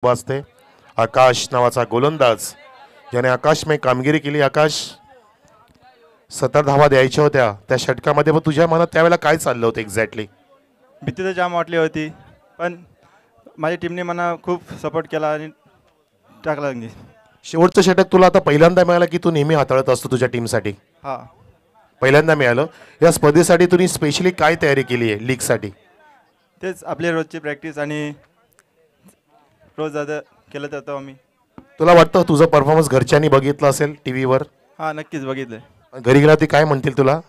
वाजते आकाश नावाचा गोलंदाज याने आकाशमय कामगिरी केली। आकाश 17 धावा द्यायच्या होत्या त्या षटकामध्ये, पण तुझ्या मनात त्यावेळेला काय चाललं होतं एक्झॅक्टली? भीती तर जाम वाटली होती, पण माझ्या टीमने मला खूप सपोर्ट केला आणि टाकला अगदी। शेवटचं षटक तुला आता पहिल्यांदा मिळालं की तू नेहमी हाताळत असतो तुझ्या टीमसाठी? हां, पहिल्यांदा मिळालं। या स्पर्धेसाठी तुम्ही स्पेशली काय तयारी केली आहे लीगसाठी? तेच आपली रोजची प्रॅक्टिस आणि रोज आता केलं जातं आम्ही। तुला वाटतं तुझं परफॉर्मन्स घरच्यांनी बघितलं असेल टीव्हीवर? हां, नक्कीच बघितलं। घरी गेला ती काय म्हणतील तुला?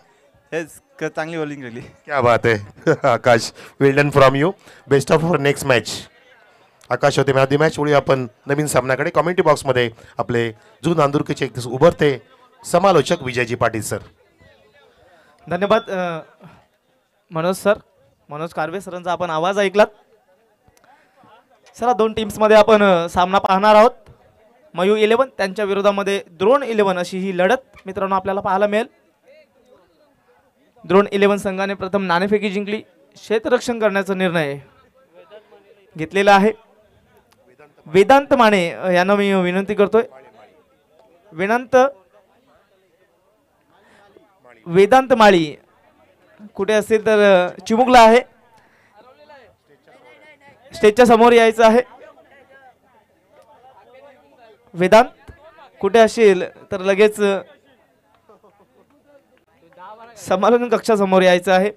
हेच चांगली बॉलिंग केली। क्या बात आहे Akash, well done from you, best of for next match. Akash होते मॅच दी मॅच। वळी आपण नवीन सामन्याकडे। कमेंट्री बॉक्समध्ये आपले जून नांदुरकीचे एक उभरते समालोचक विजयजी पाटील सर। धन्यवाद मनोज कारवे सरांचा आपण आवाज ऐकलात। सर, दोन टीम्समध्ये आपण सामना पाहणार आहोत। मयू 11 त्यांच्या विरोधामध्ये द्रोण 11 अशी ही लढत मित्रांनो आपल्याला पाहायला मिळेल। द्रोण 11 संघाने प्रथम नाणेफेकी जिंकली, क्षेत्ररक्षण करण्याचा निर्णय घेतलेला आहे। वेदांत माने यांना मी विनंती करतोय, वेदांत माळी कुठे असेल तर चिमुकला आहे, स्टेजच्या समोर यायचं आहे। वेदांत कुठे असेल तर लगेच समालोचन कक्षासमोर यायचं आहे।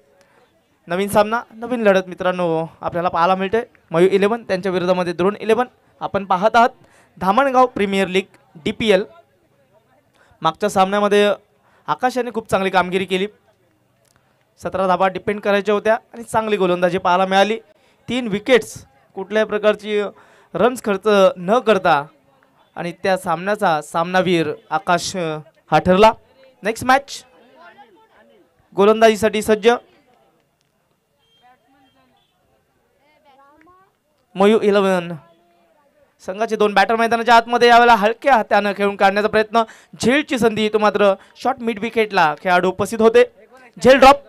नवीन सामना, नवीन लढत मित्रांनो आपल्याला पाहायला मिळते। मयू 11 त्यांच्या विरोधामध्ये द्रोण 11। आपण पाहत आहात धामणगाव प्रीमियर लीग DPL। मागच्या सामन्यामध्ये आकाश याने खूप चांगली कामगिरी केली, 17 धावा डिपेंड करायच्या होत्या आणि चांगली गोलंदाजी पाहायला मिळाली। 3 विकेट्स, कुठल्याही प्रकारची रन्स खर्च न करता, आणि त्या सामन्याचा सामनावीर आकाश हा ठरला। नेक्स्ट मॅच गोलंदाजीसाठी सज्ज मयू 11 संघाचे 2 बॅटर मैदानाच्या आतमध्ये यावेळेला हलक्या हाताने खेळून काढण्याचा प्रयत्न, झेलची संधी, तो मात्र शॉर्ट मिड विकेटला खेळाडू उपस्थित होते। झेल ड्रॉप,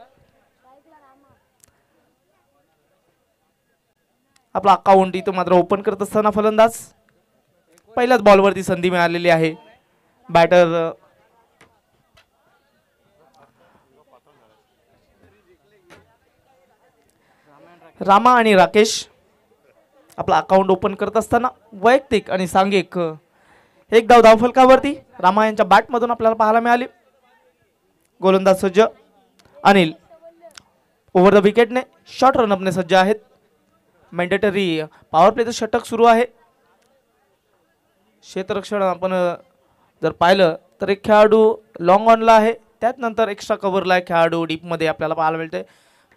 आपला अकाउंट इथं मात्र ओपन करत असताना फलंदाज, पहिल्याच बॉलवरती संधी मिळालेली आहे। बॅटर रामा आणि राकेश आपला अकाउंट ओपन करत असताना वैयक्तिक आणि सांघिक एक धाव फलकावरती रामा यांच्या बॅटमधून आपल्याला पाहायला मिळाली। गोलंदाज सज्ज अनिल ओव्हर द विकेटने शॉर्ट रनअपने सज्ज आहेत। मॅन्डेटरी पॉवर प्लेचं षटक सुरू आहे। क्षेत्ररक्षण आपण जर पाहिलं तर एक खेळाडू लॉंग ऑनला आहे, त्यात नंतर एक्स्ट्रा कव्हरला एक खेळाडू डीपमध्ये आपल्याला पाहायला मिळते।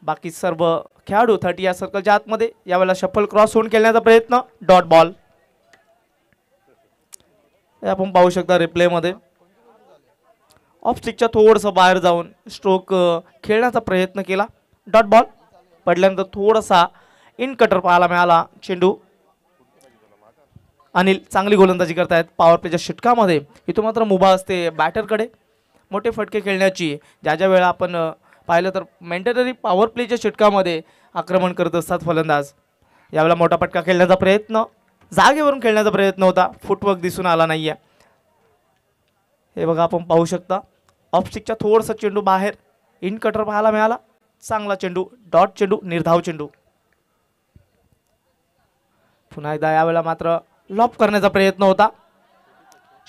बाकी सर्व खेळाडू 30 या सर्कलच्या आतमध्ये। यावेळेला शफल क्रॉस होऊन खेळण्याचा प्रयत्न, डॉट बॉल आपण पाहू शकता रिप्लेमध्ये। ऑफ स्टिकच्या थोडंसं बाहेर जाऊन स्ट्रोक खेळण्याचा प्रयत्न केला, डॉट बॉल पडल्यानंतर थोडासा इन कटर पाहायला मिळाला। चेंडू अनिल चांगली गोलंदाजी करतायत पॉवर प्लेच्या षटकामध्ये। इथून मात्र मुभा असते बॅटरकडे मोठे फटके खेळण्याची। ज्या ज्या वेळा आपण पाहिलं तर मॅन्डेटरी पॉवर प्लेच्या षटकामध्ये आक्रमण करत असतात फलंदाज। यावेळेला मोठा फटका खेळण्याचा प्रयत्न, जागेवरून खेळण्याचा प्रयत्न होता, फुटवर्क दिसून आला नाहीये। हे बघा आपण पाहू शकता ऑफस्टिकच्या थोडंसं चेंडू बाहेर, इन कटर पाहायला मिळाला, चांगला चेंडू, डॉट चेंडू, निर्धाव चेंडू। पुन्हा एकदा यावेळेला मात्र लॉप करण्याचा प्रयत्न होता।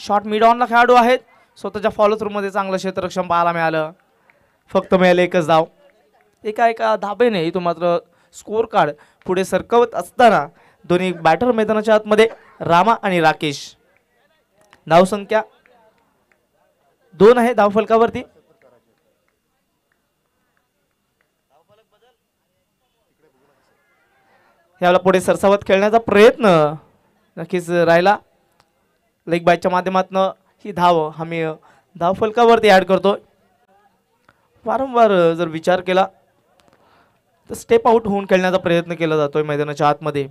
शॉर्ट मिड ऑनला खेळाडू आहेत, स्वतःच्या फॉलो थ्रूमध्ये चांगलं क्षेत्ररक्षण पाहायला मिळालं, फक्त मिळाले एकच धाव। एका धाबेने इथून मात्र स्कोर कार्ड पुढे सरकवत असताना दोन्ही बॅटर मैदानाच्या आतमध्ये रामा आणि राकेश। धावसंख्या 2 आहे धाव फलकावरती। याला पुढे सरसावत खेळण्याचा प्रयत्न नक्कीच राहिला। लेग बायच्या माध्यमातून ही धाव आम्ही धाव फलकावरती ऍड करतोय। वारंवार जर विचार केला तर स्टेप आउट होऊन खेळण्याचा प्रयत्न केला जातोय मैदानाच्या आतमध्ये,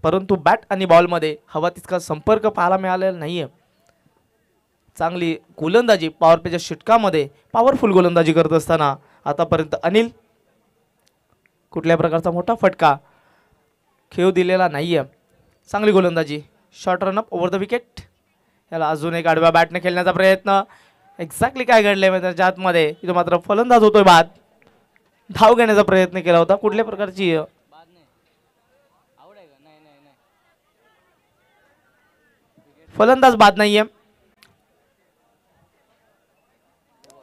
परंतु बॅट आणि बॉलमध्ये हवा तितका संपर्क पाहायला मिळालेला नाहीये। चांगली गोलंदाजी पॉवर प्लेच्या षटकामध्ये पॉवरफुल गोलंदाजी करत असताना आतापर्यंत अनिल कुठल्या प्रकारचा मोठा फटका खेळू दिलेला नाहीये। चांगली गोलंदाजी, short run-up over the wicket. याला अजून एक आडव्या बॅटने खेळण्याचा प्रयत्न. एक्झॅक्टली काय घडलंय मैदानाच्या आतमध्ये, इथं मात्र फलंदाज होतोय बाद. धाव घेण्याचा प्रयत्न केला होता. कुठल्या प्रकारची फलंदाज बाद नाहीये.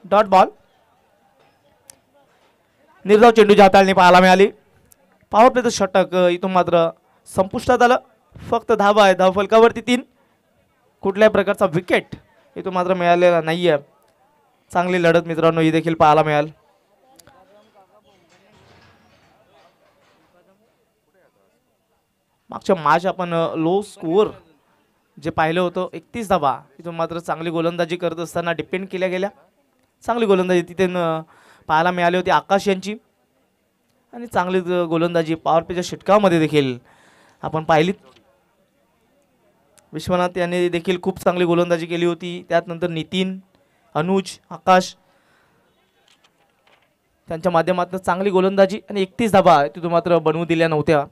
Dot ball. निर्धाव चेंडूच्या हाताळणी पाहायला मिळाली. पॉवर प्लेचं षटक इथून मात्र संपुष्टात आलं. फक्त धावा आहे धावफलकावरती 3. कुठल्याही प्रकारचा विकेट इथून मात्र मिळालेला नाहीये. चांगली लढत मित्रांनो ही देखील पाहायला मिळाल. मागच्या मॅच आपण लो स्कोअर जे पाहिलं होतं 31 धावा, इथून मात्र चांगली गोलंदाजी करत असताना डिपेंड केल्या गेल्या. चांगली गोलंदाजी तिथे पाहायला मिळाली होती आकाश यांची, आणि चांगली गोलंदाजी पॉवर प्लेच्या षटकामध्ये देखील आपण पाहिली. विश्वनाथ यांनी देखील खूप चांगली गोलंदाजी केली होती. त्यानंतर नितीन, अनुज, आकाश त्यांच्या माध्यमातून चांगली गोलंदाजी आणि 31 धावा तिथून मात्र बनवू दिल्या नव्हत्या.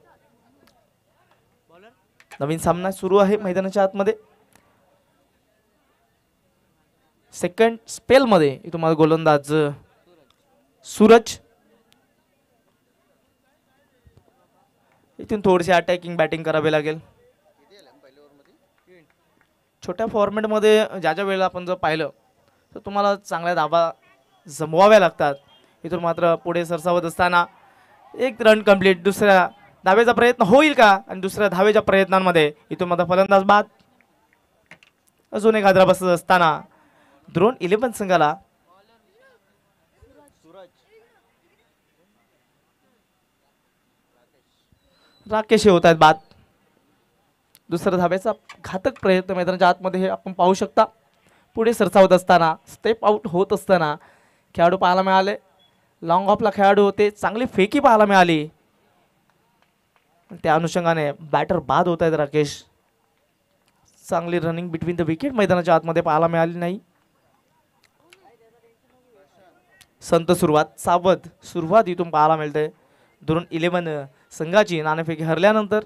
नवीन सामना सुरू आहे मैदानाच्या आतमध्ये. सेकंड स्पेल मध्ये इथून मात्र गोलंदाज सूरज. इथून थोडीशी अटॅकिंग बॅटिंग करावी लागेल. छोट्या फॉर्मॅटमध्ये ज्या ज्या वेळेला आपण जर पाहिलं तर तुम्हाला चांगल्या धावा जमवाव्या लागतात. इथून मात्र पुढे सरसावत असताना एक रन कंप्लीट. दुसऱ्या धावेचा प्रयत्न होईल का, आणि दुसऱ्या धावेच्या प्रयत्नांमध्ये इथून मात्र फलंदाज बाद. अजून एक हादरा बसत असताना द्रोण 11 संघाला राकेश होत आहेत बाद. दुसऱ्या धाब्याचा घातक प्रयत्न मैदानाच्या आतमध्ये हे आपण पाहू शकता. पुढे सरसावत असताना स्टेप आउट होत असताना खेळाडू पाहायला मिळाले. लॉंग ऑफला खेळाडू होते. चांगली फेकी पाहायला मिळाली. त्या अनुषंगाने बॅटर बाद होत आहेत राकेश. चांगली रनिंग बिटवीन द विकेट मैदानाच्या आतमध्ये पाहायला मिळाली नाही. संत सुरुवात, सावध सुरुवात इथून पाहायला मिळते. धरून 11 संघाची नाणेफेकी हरल्यानंतर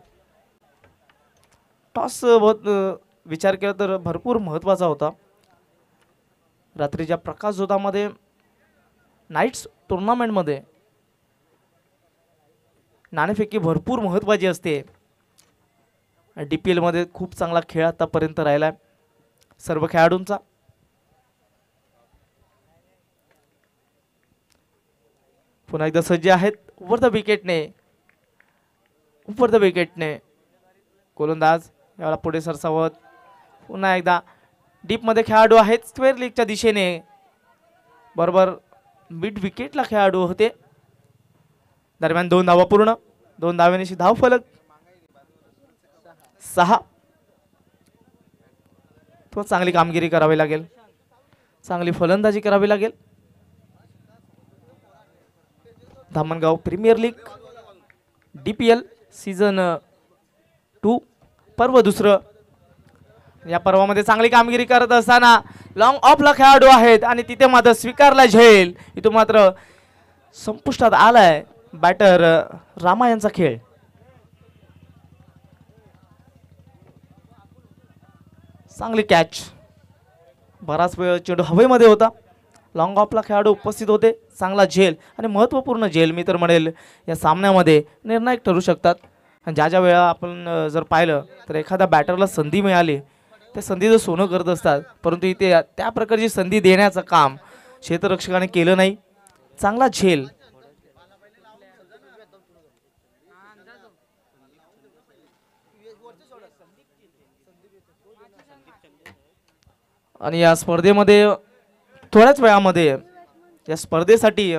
टॉस विचार केला तर भरपूर महत्त्वाचा होता. रात्रीच्या प्रकाश झोतामध्ये नाईट्स टुर्नामेंटमध्ये नाणेफेकी भरपूर महत्त्वाची असते. DPL मध्ये खूप चांगला खेळ आतापर्यंत राहिला आहे सर्व खेळाडूंचा. पुन्हा एकदा सज्ज आहेत. ओव्हर द विकेटने गोलंदाज यावेळेला पुढे सरसावत. पुन्हा एकदा डीपमध्ये खेळाडू आहेत स्क्वेअर लीगच्या दिशेने. बरोबर मिड विकेटला खेळाडू होते. दरम्यान 2 धावा पूर्ण. 2 धाव्यांनी धाव फलक 6. तो चांगली कामगिरी करावी लागेल. चांगली फलंदाजी करावी लागेल. Dhamangaon premier league DPL season 2 पर्व दुसरं. या पर्वामध्ये चांगली कामगिरी करत असताना लॉंग ऑफला खेळाडू आहेत आणि तिथे मात्र स्वीकारला झेल. इथून मात्र संपुष्टात आलाय बॅटर रामा यांचा खेळ. चांगली कॅच. बराच वेळ चेंडू हवेमध्ये होता. लॉंग ऑफला खेळाडू उपस्थित होते. चांगला झेल आणि महत्त्वपूर्ण झेल मी तर म्हणेल या सामन्यामध्ये निर्णायक ठरू शकतात. आणि ज्या ज्या वेळा आपण जर पाहिलं तर एखाद्या बॅटरला संधी मिळाली त्या संधीचं सोनं करत असतात. परंतु इथे त्या प्रकारची संधी देण्याचं काम क्षेत्ररक्षकाने केलं नाही. चांगला झेल. आणि या स्पर्धेमध्ये थोड्याच वेळामध्ये या स्पर्धेसाठी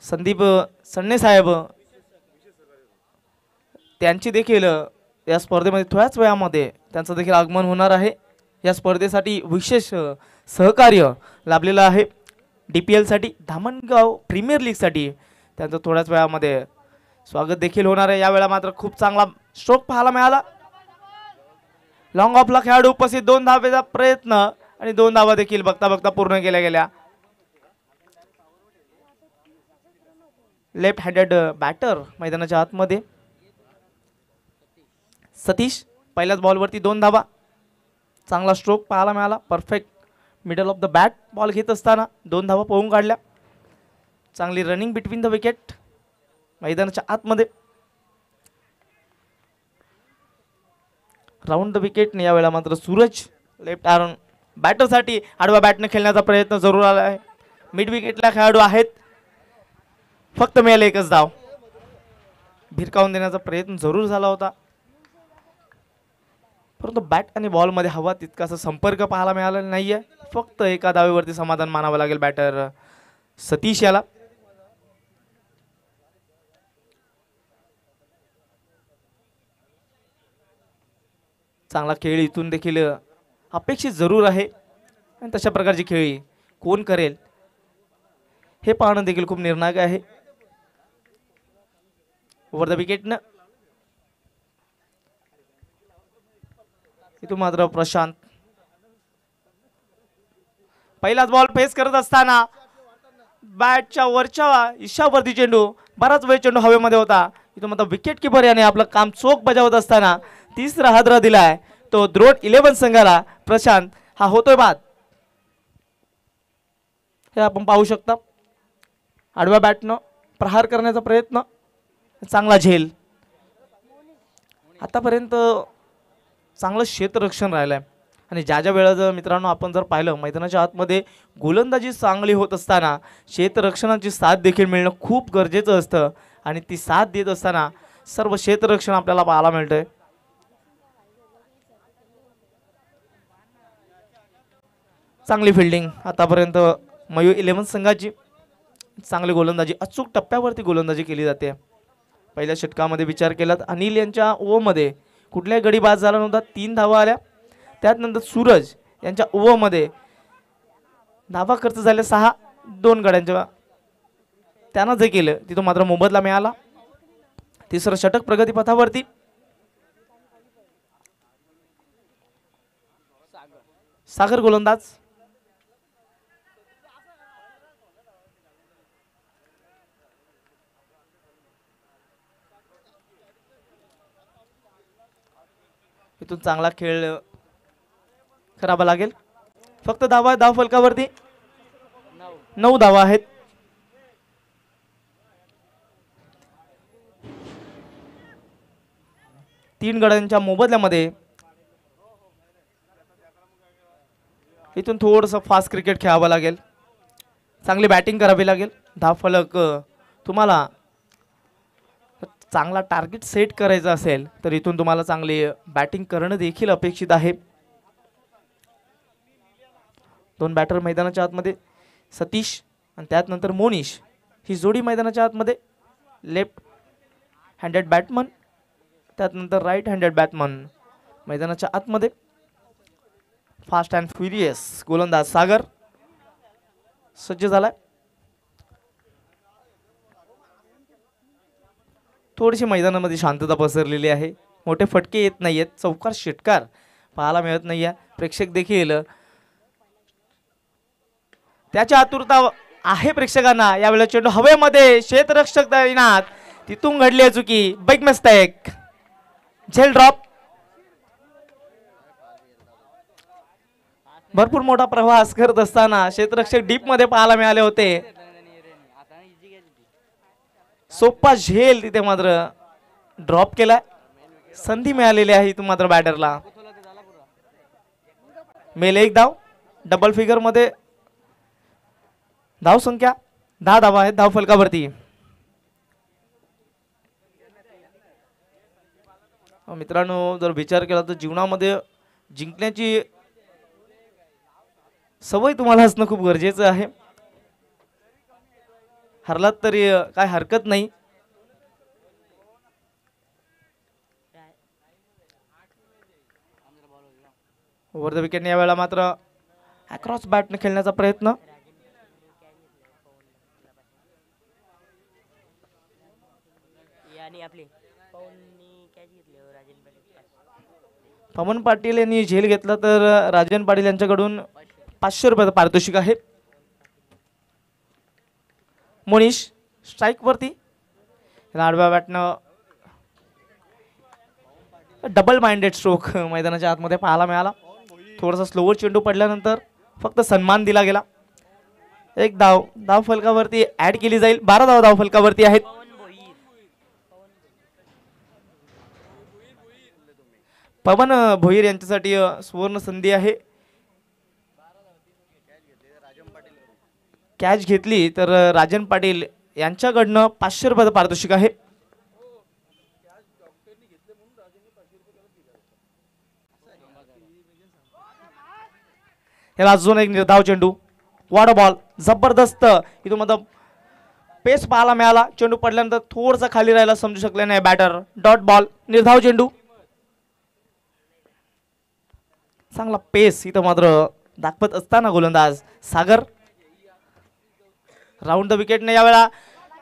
संदीप सन्ने साहेब त्यांची देखील या स्पर्धेमध्ये थोड्याच वेळामध्ये त्यांचं देखील आगमन होणार आहे. या स्पर्धेसाठी विशेष सहकार्य लाभलेलं आहे. DPL साठी धामणगाव प्रीमियर लीगसाठी त्यांचं थोड्याच वेळामध्ये स्वागत देखील होणार आहे. यावेळा मात्र खूप चांगला स्ट्रोक पाहायला मिळाला. लॉंग ऑफला खेळाडू उपस्थित. 2 धावेचा प्रयत्न आणि 2 धावा देखील बघता बघता पूर्ण केल्या गेल्या. लेफ्ट हँडेड बॅटर मैदानाच्या आतमध्ये. सतीश पहिल्याच बॉलवरती 2 धावा. चांगला स्ट्रोक पाहायला मिळाला. Perfect middle of the bat ball घेत असताना 2 धावा पळून काढल्या. चांगली रनिंग बिटवीन द विकेट मैदानाच्या आतमध्ये. राऊंड द विकेट यावेळेला मात्र सूरज लेफ्ट आर्म बॅटरसाठी आडवा बॅटने खेळण्याचा प्रयत्न जरूर आला आहे. मिड विकेटला खेळाडू आहेत. फक्त मिळाले एकच धाव. भिरकावून देण्याचा प्रयत्न जरूर झाला होता, परंतु बॅट आणि बॉलमध्ये हवा तितकासा संपर्क पाहायला मिळालेला नाहीये. फक्त एका धावेवरती समाधान मानावं लागेल बॅटर सतीश याला. चांगला खेळ इथून देखील अपेक्षित जरूर आहे आणि तशा प्रकारची खेळी कोण करेल हे पाहणं देखील खूप निर्णायक आहे. ओव्हर द विकेटनं इथून मात्र प्रशांत पहिलाच बॉल फेस करत असताना बॅटच्या वरच्या ईशावरती चेंडू, बराच वेळ चेंडू हवेमध्ये होता. इथून मात्र विकेट किपर याने आपलं काम चोख बजावत असताना तिसरा हादरा दिलाय तो द्रोण 11 संघाला. प्रशांत हा होतोय बाद. हे आपण पाहू शकता. आडव्या बॅटनं प्रहार करण्याचा प्रयत्न, चांगला झेल. आतापर्यंत चांगलं क्षेत्ररक्षण राहिलंय आणि ज्या वेळेला जर मित्रांनो आपण जर पाहिलं मैदानाच्या आतमध्ये गोलंदाजी चांगली होत असताना क्षेत्ररक्षणाची साथ देखील मिळणं खूप गरजेचं असतं आणि ती साथ देत असताना सर्व क्षेत्ररक्षण आपल्याला पाहायला मिळतंय. चांगली फिल्डिंग आतापर्यंत मयूर 11 संघाची. चांगली गोलंदाजी, अचूक टप्प्यावरती गोलंदाजी केली जाते. पहिल्या षटकामध्ये विचार केला तर अनिल यांच्या ओव्हरमध्ये कुठल्याही गडी बाद झाला नव्हता. 3 धावा आल्या. त्यानंतर सूरज यांच्या ओव्हरमध्ये धावा खर्च झाल्या 6. 2 गड्यांच्या त्यानं जे केलं तिथून मात्र मोबदला मिळाला. तिसरं षटक प्रगतीपथावरती. सागर गोलंदाज. इथून चांगला खेळ करावा लागेल. फक्त धाव फलकावरती 9 धावा आहेत. तीन गड्यांच्या मोबदल्यामध्ये इथून थोडंसं फास्ट क्रिकेट खेळावं लागेल. चांगली बॅटिंग करावी लागेल. धावफलक तुम्हाला चांगला टार्गेट सेट करायचा असेल तर इथून तुम्हाला चांगली बॅटिंग करणं देखील अपेक्षित आहे. 2 बॅटर मैदानाच्या आतमध्ये, सतीश आणि त्यानंतर मोनिश ही जोडी मैदानाच्या आतमध्ये. लेफ्ट हँडेड बॅटमन त्यानंतर राईट हँडेड बॅटमन मैदानाच्या आतमध्ये. फास्ट अँड फ्युरियस गोलंदाज सागर सज्ज झालाय. थोडीशी मैदानामध्ये शांतता पसरलेली आहे. मोठे फटके येत नाहीयेत. चौकार षटकार पाहायला मिळत नाहीये. प्रेक्षक देखील त्याची आतुरता आहे प्रेक्षकांना. यावेळेला चेंडू हवेमध्ये, क्षेत्ररक्षक तैनात, तिथून घडली चुकी. Big mistake. झेल ड्रॉप. भरपूर मोठा प्रवास करत असताना क्षेत्ररक्षक डीप मध्ये पाहायला मिळाले होते. सोपा झेल तिथे मात्र ड्रॉप केलाय. संधी मिळालेली आहे इथून मात्र बॅटरला. मेल 1 धाव. डबल फिगर मध्ये धाव संख्या 10 धावा आहेत धाव फलकावरती. मित्रांनो जर विचार केला तर जीवनामध्ये जिंकण्याची सवय तुम्हाला असणं खूप गरजेचं आहे. हरलात तरी काय हरकत नाही. ओव्हर द विकेट यावेळेला मात्र अक्रॉस बॅटने खेळण्याचा प्रयत्न. पवन पाटील यांनी झेल घेतला तर राजन पाटील यांच्याकडून 500 रुपयाचं पारितोषिक आहे. मोनिश स्ट्राईक वरती त्याला आडव्या बॅटनं डबल माइंडेड स्ट्रोक मैदानाच्या आतमध्ये पाहायला मिळाला. थोडासा स्लोवर चेंडू पडल्यानंतर फक्त सन्मान दिला गेला. एक धाव फलकावरती ऍड केली जाईल. 12 धाव फलकावरती आहेत. पवन भोईर यांच्यासाठी सुवर्ण संधी आहे. कॅच घेतली तर राजन पाटील यांच्याकडनं 500 रुपयाचं पारितोषिक आहे. याला अजून एक निर्धाव चेंडू. वॉड बॉल जबरदस्त इथून मतलब पेस पाहायला मिळाला. चेंडू पडल्यानंतर थोडसा खाली राहायला समजू शकले नाही बॅटर. डॉट बॉल निर्धाव चेंडू. चांगला पेस इथं मात्र दाखवत असताना गोलंदाज सागर. राऊंड द विकेटने यावेळा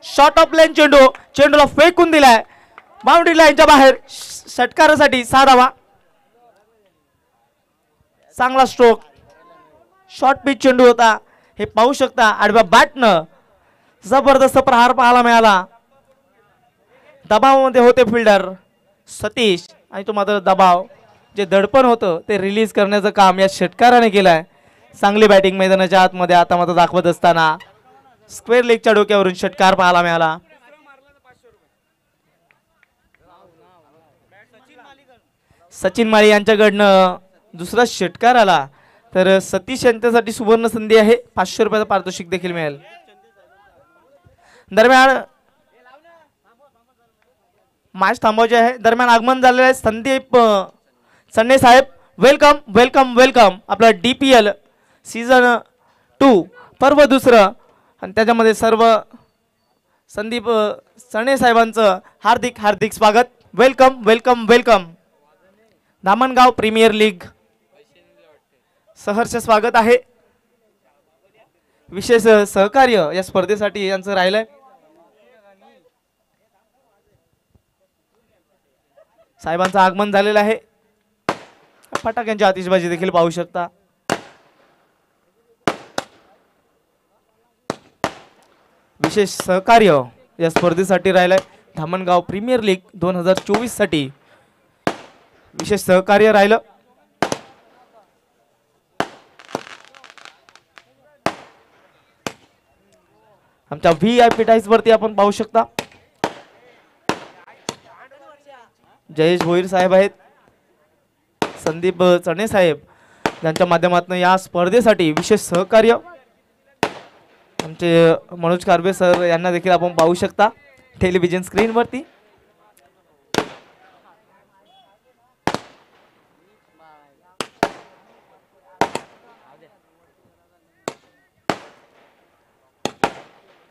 शॉर्ट ऑफ लेन चेंडू. चेंडूला फेकून दिलाय बाउंड्री लाईनच्या बाहेर. षटकारासाठी 6 धावा. चांगला स्ट्रोक. शॉर्ट पिच चेंडू होता. हे पाहू शकता आडव्या बॅटनं जबरदस्त प्रहार पाहायला मिळाला. दबावामध्ये होते फिल्डर सतीश आणि तो मात्र दबाव जे दडपण होतं ते रिलीज करण्याचं काम या षटकाराने केलंय. चांगली बॅटिंग मैदानाच्या आतमध्ये आता मात्र दाखवत असताना स्क्वेअर लेगच्या डोक्यावरून षटकार पाहायला मिळाला. सचिन माळी यांच्याकडनं दुसरा षटकार आला तर सतीश यांच्यासाठी सुवर्ण संधी आहे. 500 रुपयाचं पारितोषिक देखील मिळेल. दरम्यान मॅच थांबवायची आहे. दरम्यान आगमन झालेलं आहे संदीप चन्ने साहेब. Welcome welcome welcome. आपला DPL सीझन 2 पर्व दुसरं आणि त्याच्यामध्ये सर्व संदीप चणे साहेबांचं हार्दिक हार्दिक स्वागत. Welcome welcome welcome. Dhamangaon premier league सहर्ष स्वागत आहे. विशेष सहकार्य या स्पर्धेसाठी यांचं राहिलंय. साहेबांचं आगमन झालेलं आहे. फटाक्यांची आतिषबाजी देखील पाहू शकता. विशेष सहकार्य या स्पर्धेसाठी राहिलंय. धामणगाव प्रीमियर लीग 2024 साठी विशेष सहकार्य राहिलं. आमच्या VIP टाईज वरती आपण पाहू शकता जयेश भोईर साहेब आहेत. संदीप चणे साहेब यांच्या माध्यमातून या स्पर्धेसाठी विशेष सहकार्य. आमचे मनोज कारबे सर यांना देखील आपण पाहू शकता टेलिव्हिजन स्क्रीन वरती.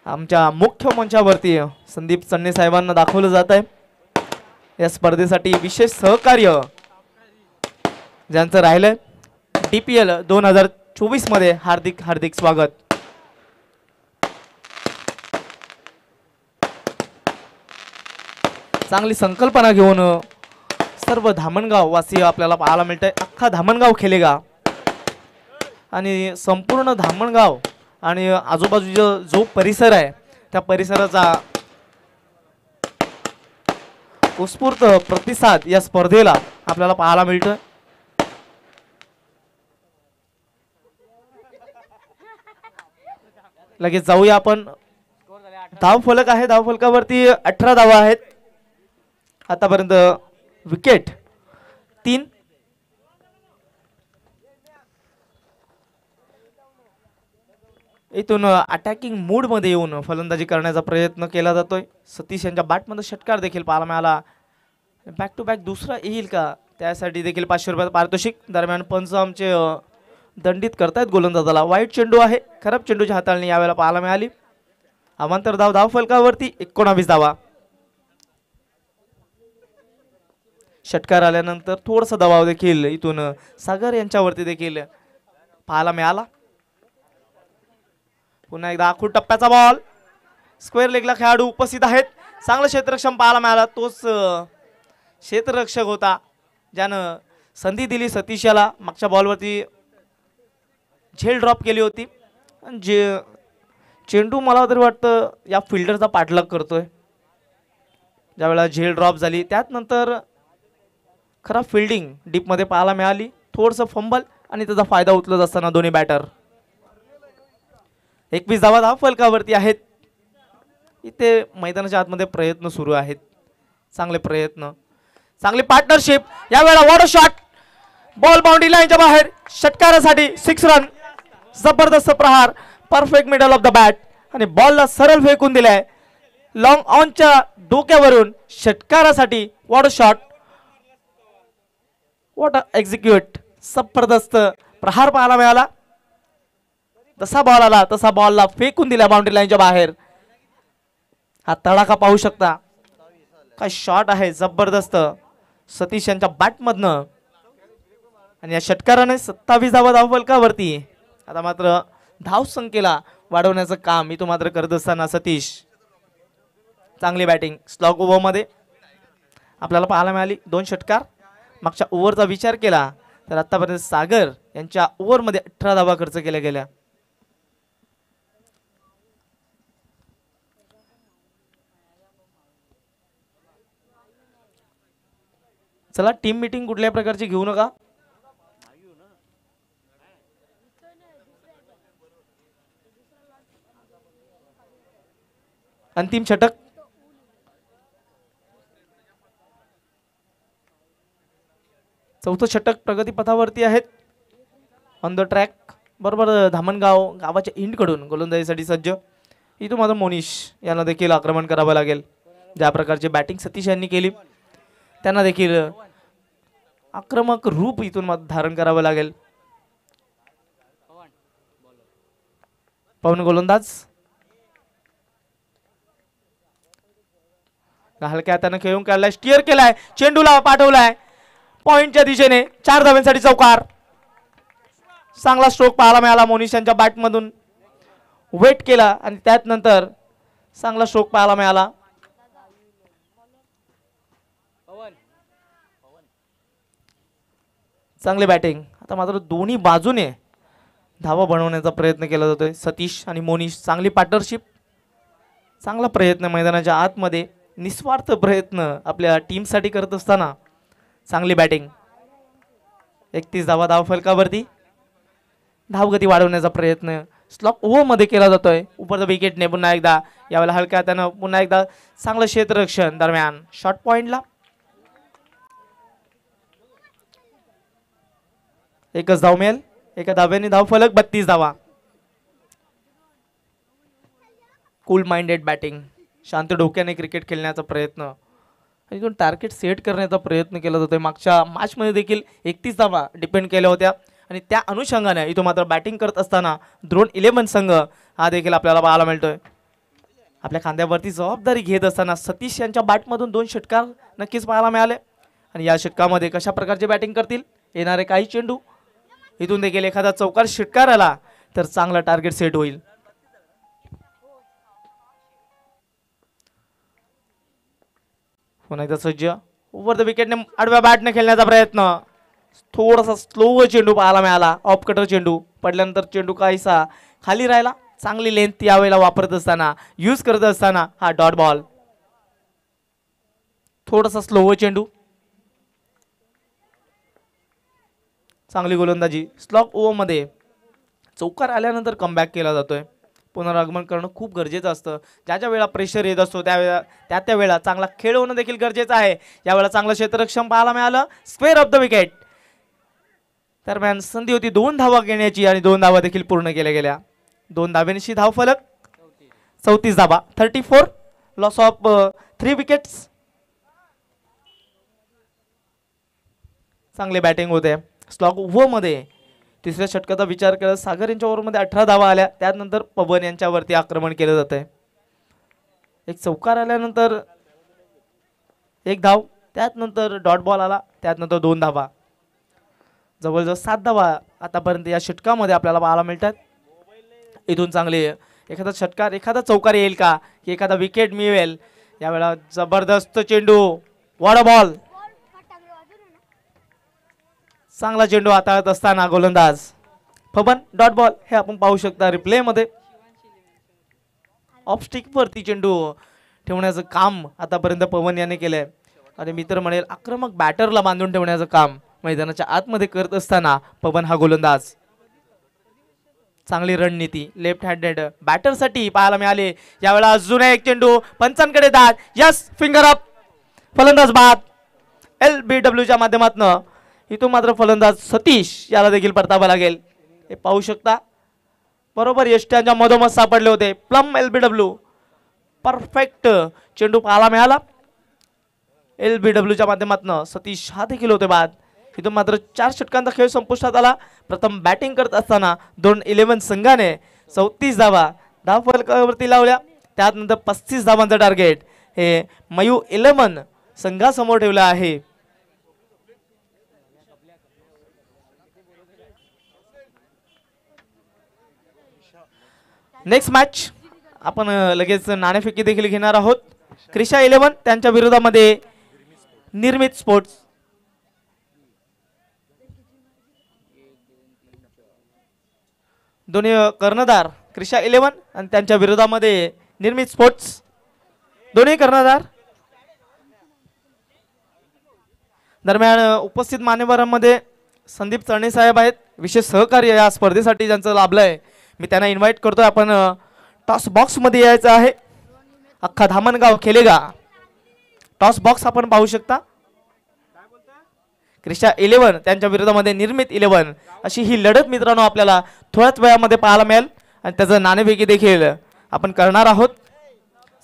आमच्या मुख्य मंचावरती संदीप चन्ने साहेबांना दाखवलं जात आहे. या स्पर्धेसाठी विशेष सहकार्य ज्यांचं राहिलंय. DPL 2024 मध्ये हार्दिक हार्दिक स्वागत. चांगली संकल्पना घेऊन सर्व धामणगाव वासी आपल्याला पाहायला मिळतंय. अख्खा धामणगाव खेळेगा आणि संपूर्ण धामणगाव आणि आजूबाजूचा जो परिसर आहे त्या परिसराचा उत्स्फूर्त प्रतिसाद या स्पर्धेला आपल्याला पाहायला मिळतोय. लगेच जाऊया आपण. धाव फलक आहे. धाव फलकावरती 18 धावा आहेत. आतापर्यंत विकेट 3. इथून अटॅकिंग मूड मध्ये येऊन फलंदाजी करण्याचा प्रयत्न केला जातोय. सतीश यांच्या बॅटमध्ये षटकार देखील पाहायला मिळाला. बॅक टू बॅक दुसरा येईल का त्यासाठी देखील 500 रुपयाचं पारितोषिक. दरम्यान पंच आमचे दंडित करतायत गोलंदाजाला. वाईट चेंडू आहे. खराब चेंडूची हाताळणी यावेळेला पाहायला मिळाली. अवांतर धाव धाव फलकावरती 19 धावा. षटकार आल्यानंतर थोडासा दबाव देखील इथून सागर यांच्यावरती देखील पाहायला मिळाला. पुन्हा एकदा आखूड टप्प्याचा बॉल. स्क्वेअर लेगला खेळाडू उपस्थित आहेत. चांगलं क्षेत्ररक्षण पाहायला मिळाला. तोच क्षेत्ररक्षक होता ज्यानं संधी दिली सतीश याला. मागच्या बॉलवरती झेल ड्रॉप केली होती. जे चेंडू मला तरी वाटतं या फिल्डरचा पाठलाग करतोय. ज्यावेळेला झेल ड्रॉप झाली त्यात नंतर खराब फिल्डिंग डीपमध्ये पाहायला मिळाली, थोडंसं फंबल आणि त्याचा फायदा उचलत असताना दोन्ही बॅटर. 21 धावा फलकावरती आहेत. इथे मैदानाच्या आतमध्ये प्रयत्न सुरू आहेत, चांगले प्रयत्न, चांगली पार्टनरशिप. यावेळेला वॉटर शॉट, बॉल बाउंड्री लाईनच्या बाहेर, षटकारासाठी 6 रन. जबरदस्त प्रहार, perfect middle of the bat आणि बॉलला सरळ फेकून दिलाय लॉंग ऑनच्या डोक्यावरून. षटकारासाठी वॉटर शॉट, वॉटर एक्झिक्यूट. जबरदस्त प्रहार पाहायला मिळाला. तसा बॉल आला तसा बॉलला फेकून दिला बाउंड्री लाईनच्या बाहेर. हा तडाखा पाहू शकता, काय शॉट आहे जबरदस्त सतीश यांच्या बॅटमधनं. आणि या षटकाराने 27 धावा धावफलकावरती. आता मात्र धाव संख्येला वाढवण्याचं काम इथं मात्र करत असताना सतीश. चांगली बॅटिंग. स्लॉग ओव्हरमध्ये आपल्याला पाहायला मिळाली 2 षटकार. मागच्या ओव्हरचा विचार केला तर आतापर्यंत सागर यांच्या ओव्हरमध्ये 18 धावा खर्च केल्या गेल्या. चला टीम मीटिंग कुठल्या प्रकारची घेऊ नका. अंतिम षटक. चौथं षटक प्रगतीपथावरती आहेत. On the track. बरोबर धामणगाव गावाच्या इंडकडून गोलंदाजीसाठी सज्ज. इथून माझं मोनिश यांना देखील आक्रमण करावं लागेल. ज्या प्रकारची बॅटिंग सतीश यांनी केली त्यांना देखील आक्रमक रूप इथून धारण करावं लागेल. पवन गोलंदाज हलक्या हाताने खेळून काढलाय, स्टिअर केलाय, चेंडूला पाठवलाय पॉइंटच्या दिशेने. 4 धाव्यांसाठी चौकार. चांगला स्ट्रोक पाहायला मिळाला मोनिश यांच्या बॅटमधून. वेट केला आणि त्यात नंतर चांगला स्ट्रोक पाहायला मिळाला. चांगली बॅटिंग. आता मात्र दोन्ही बाजूने धावा बनवण्याचा प्रयत्न केला जातोय. सतीश आणि मोनिश चांगली पार्टनरशिप, चांगला प्रयत्न मैदानाच्या आतमध्ये, निस्वार्थ प्रयत्न आपल्या टीमसाठी करत असताना चांगली बॅटिंग. 31 धावा धावफलकावरती. धावगती वाढवण्याचा प्रयत्न स्लॉक ओव्हरमध्ये केला जातोय. उपरचा विकेटने पुन्हा एकदा यावेळेला हलक्या हातानं पुन्हा एकदा चांगलं क्षेत्ररक्षण दरम्यान शॉर्ट पॉइंटला. एकच धाव मिळेल. एका धाव्याने धावफलक 32 धावा. कूल माइंडेड बॅटिंग, शांत डोक्याने क्रिकेट खेळण्याचा प्रयत्न आणि टार्गेट सेट करण्याचा प्रयत्न केला जातोय. मागच्या मॅचमध्ये देखील 31 धावा डिपेंड केल्या होत्या आणि त्या अनुषंगाने इथं मात्र बॅटिंग करत असताना द्रोण 11 संघ हा देखील आपल्याला पाहायला मिळतोय. आपल्या खांद्यावरती जबाबदारी घेत असताना सतीश यांच्या बॅटमधून 2 षटकार नक्कीच पाहायला मिळाले. आणि या षटकामध्ये कशा प्रकारचे बॅटिंग करतील, येणारे काही चेंडू इथून देखील एखादा चौकार षटकार आला तर चांगला टार्गेट सेट होईल. पुन्हा एकदा सज्ज. ओव्हर द विकेटने आडव्या बॅटने खेळण्याचा प्रयत्न. थोडासा स्लो चेंडू पाहायला मिळाला. ऑफ कटर चेंडू पडल्यानंतर चेंडू काहीसा खाली राहिला. चांगली लेंथ यावेळेला वापरत असताना, यूज करत असताना हा डॉट बॉल. थोडासा स्लो चेंडू. चांगली गोलंदाजी. स्लॉक ओव्हरमध्ये चौकार आल्यानंतर कमबॅक केला जातोय. पुनरागमन करणं खूप गरजेचं असतं. ज्या वेळा प्रेशर येत असतो त्या वेळा चांगला खेळ होणं देखील गरजेचं आहे. यावेळेला चांगलं क्षेत्ररक्षण पाहायला मिळालं. Square of the wicket. दरम्यान संधी होती 2 धावा घेण्याची आणि 2 धावा देखील पूर्ण केल्या गेल्या. 2 धाव्यांशी धाव फलक 34 धावा. 34. Loss of 3 wickets. चांगली बॅटिंग होते. स्लॉग ओव्हरमध्ये तिसऱ्या षटकाचा विचार केला सागर यांच्या ओव्हरमध्ये 18 धावा आल्या. त्यानंतर पवन यांच्यावरती आक्रमण केलं जातंय. एक चौकार आल्यानंतर 1 धाव, त्यानंतर डॉट बॉल आला, त्यानंतर 2 धावा. जवळजवळ 7 धावा आतापर्यंत या षटकामध्ये आपल्याला पाहायला मिळतात. इथून चांगले एखादा षटकार, एखादा चौकार येईल का, की एखादा विकेट मिळेल. यावेळेला जबरदस्त चेंडू, वॉटर बॉल. चांगला चेंडू हाताळत असताना गोलंदाज पवन डॉट बॉल. हे आपण पाहू शकता रिप्ले मध्ये. ऑफ स्टिक वरती चेंडू ठेवण्याचं काम आतापर्यंत पवन याने केलं आहे. आणि मी तर म्हणेल आक्रमक बॅटरला बांधून ठेवण्याचं काम मैदानाच्या आतमध्ये करत असताना पवन हा गोलंदाज. चांगली रणनीती लेफ्ट हँडेड बॅटरसाठी पाहायला मिळाले. यावेळेला अजून एक चेंडू पंचांकडे दाद. Yes finger up. फलंदाज बाद. LBWच्या माध्यमातून इथून मात्र फलंदाज सतीश याला देखील परतावा लागेल. हे पाहू शकता बरोबर यष्ट्यांच्या मधोमध सापडले होते. प्लम LBW परफेक्ट चेंडू पाहायला मिळाला. LBWच्या माध्यमातून सतीश हा देखील होते बाद. इथून मात्र 4 षटकांचा खेळ संपुष्टात आला. प्रथम बॅटिंग करत असताना 2-11 संघाने 34 धावा फलकावरती लावल्या. त्यानंतर 35 धावांचं टार्गेट हे मयू 11 संघासमोर ठेवलं आहे. नेक्स्ट मॅच आपण लगेच नाणेफेकी देखील घेणार आहोत. क्रिशा 11 त्यांच्या विरोधामध्ये निर्मित स्पोर्ट्स. दोन्ही कर्णधार क्रिशा 11 आणि त्यांच्या विरोधामध्ये निर्मित स्पोर्ट्स. दोन्ही कर्णधार. दरम्यान उपस्थित मान्यवरांमध्ये संदीप चरणे साहेब आहेत. विशेष सहकार्य या स्पर्धेसाठी ज्यांचं लाभलं आहे मी त्यांना इन्व्हाइट करतोय. आपण टॉस बॉक्समध्ये यायचं आहे. अख्खा धामणगाव खेलेगा. टॉस बॉक्स आपण पाहू शकता. क्रिशा 11 त्यांच्या विरोधामध्ये निर्मित 11 अशी ही लढत मित्रांनो आपल्याला थोड्याच वेळामध्ये पाहायला मिळेल. आणि त्याचं नाणेफेकी देखील आपण करणार आहोत.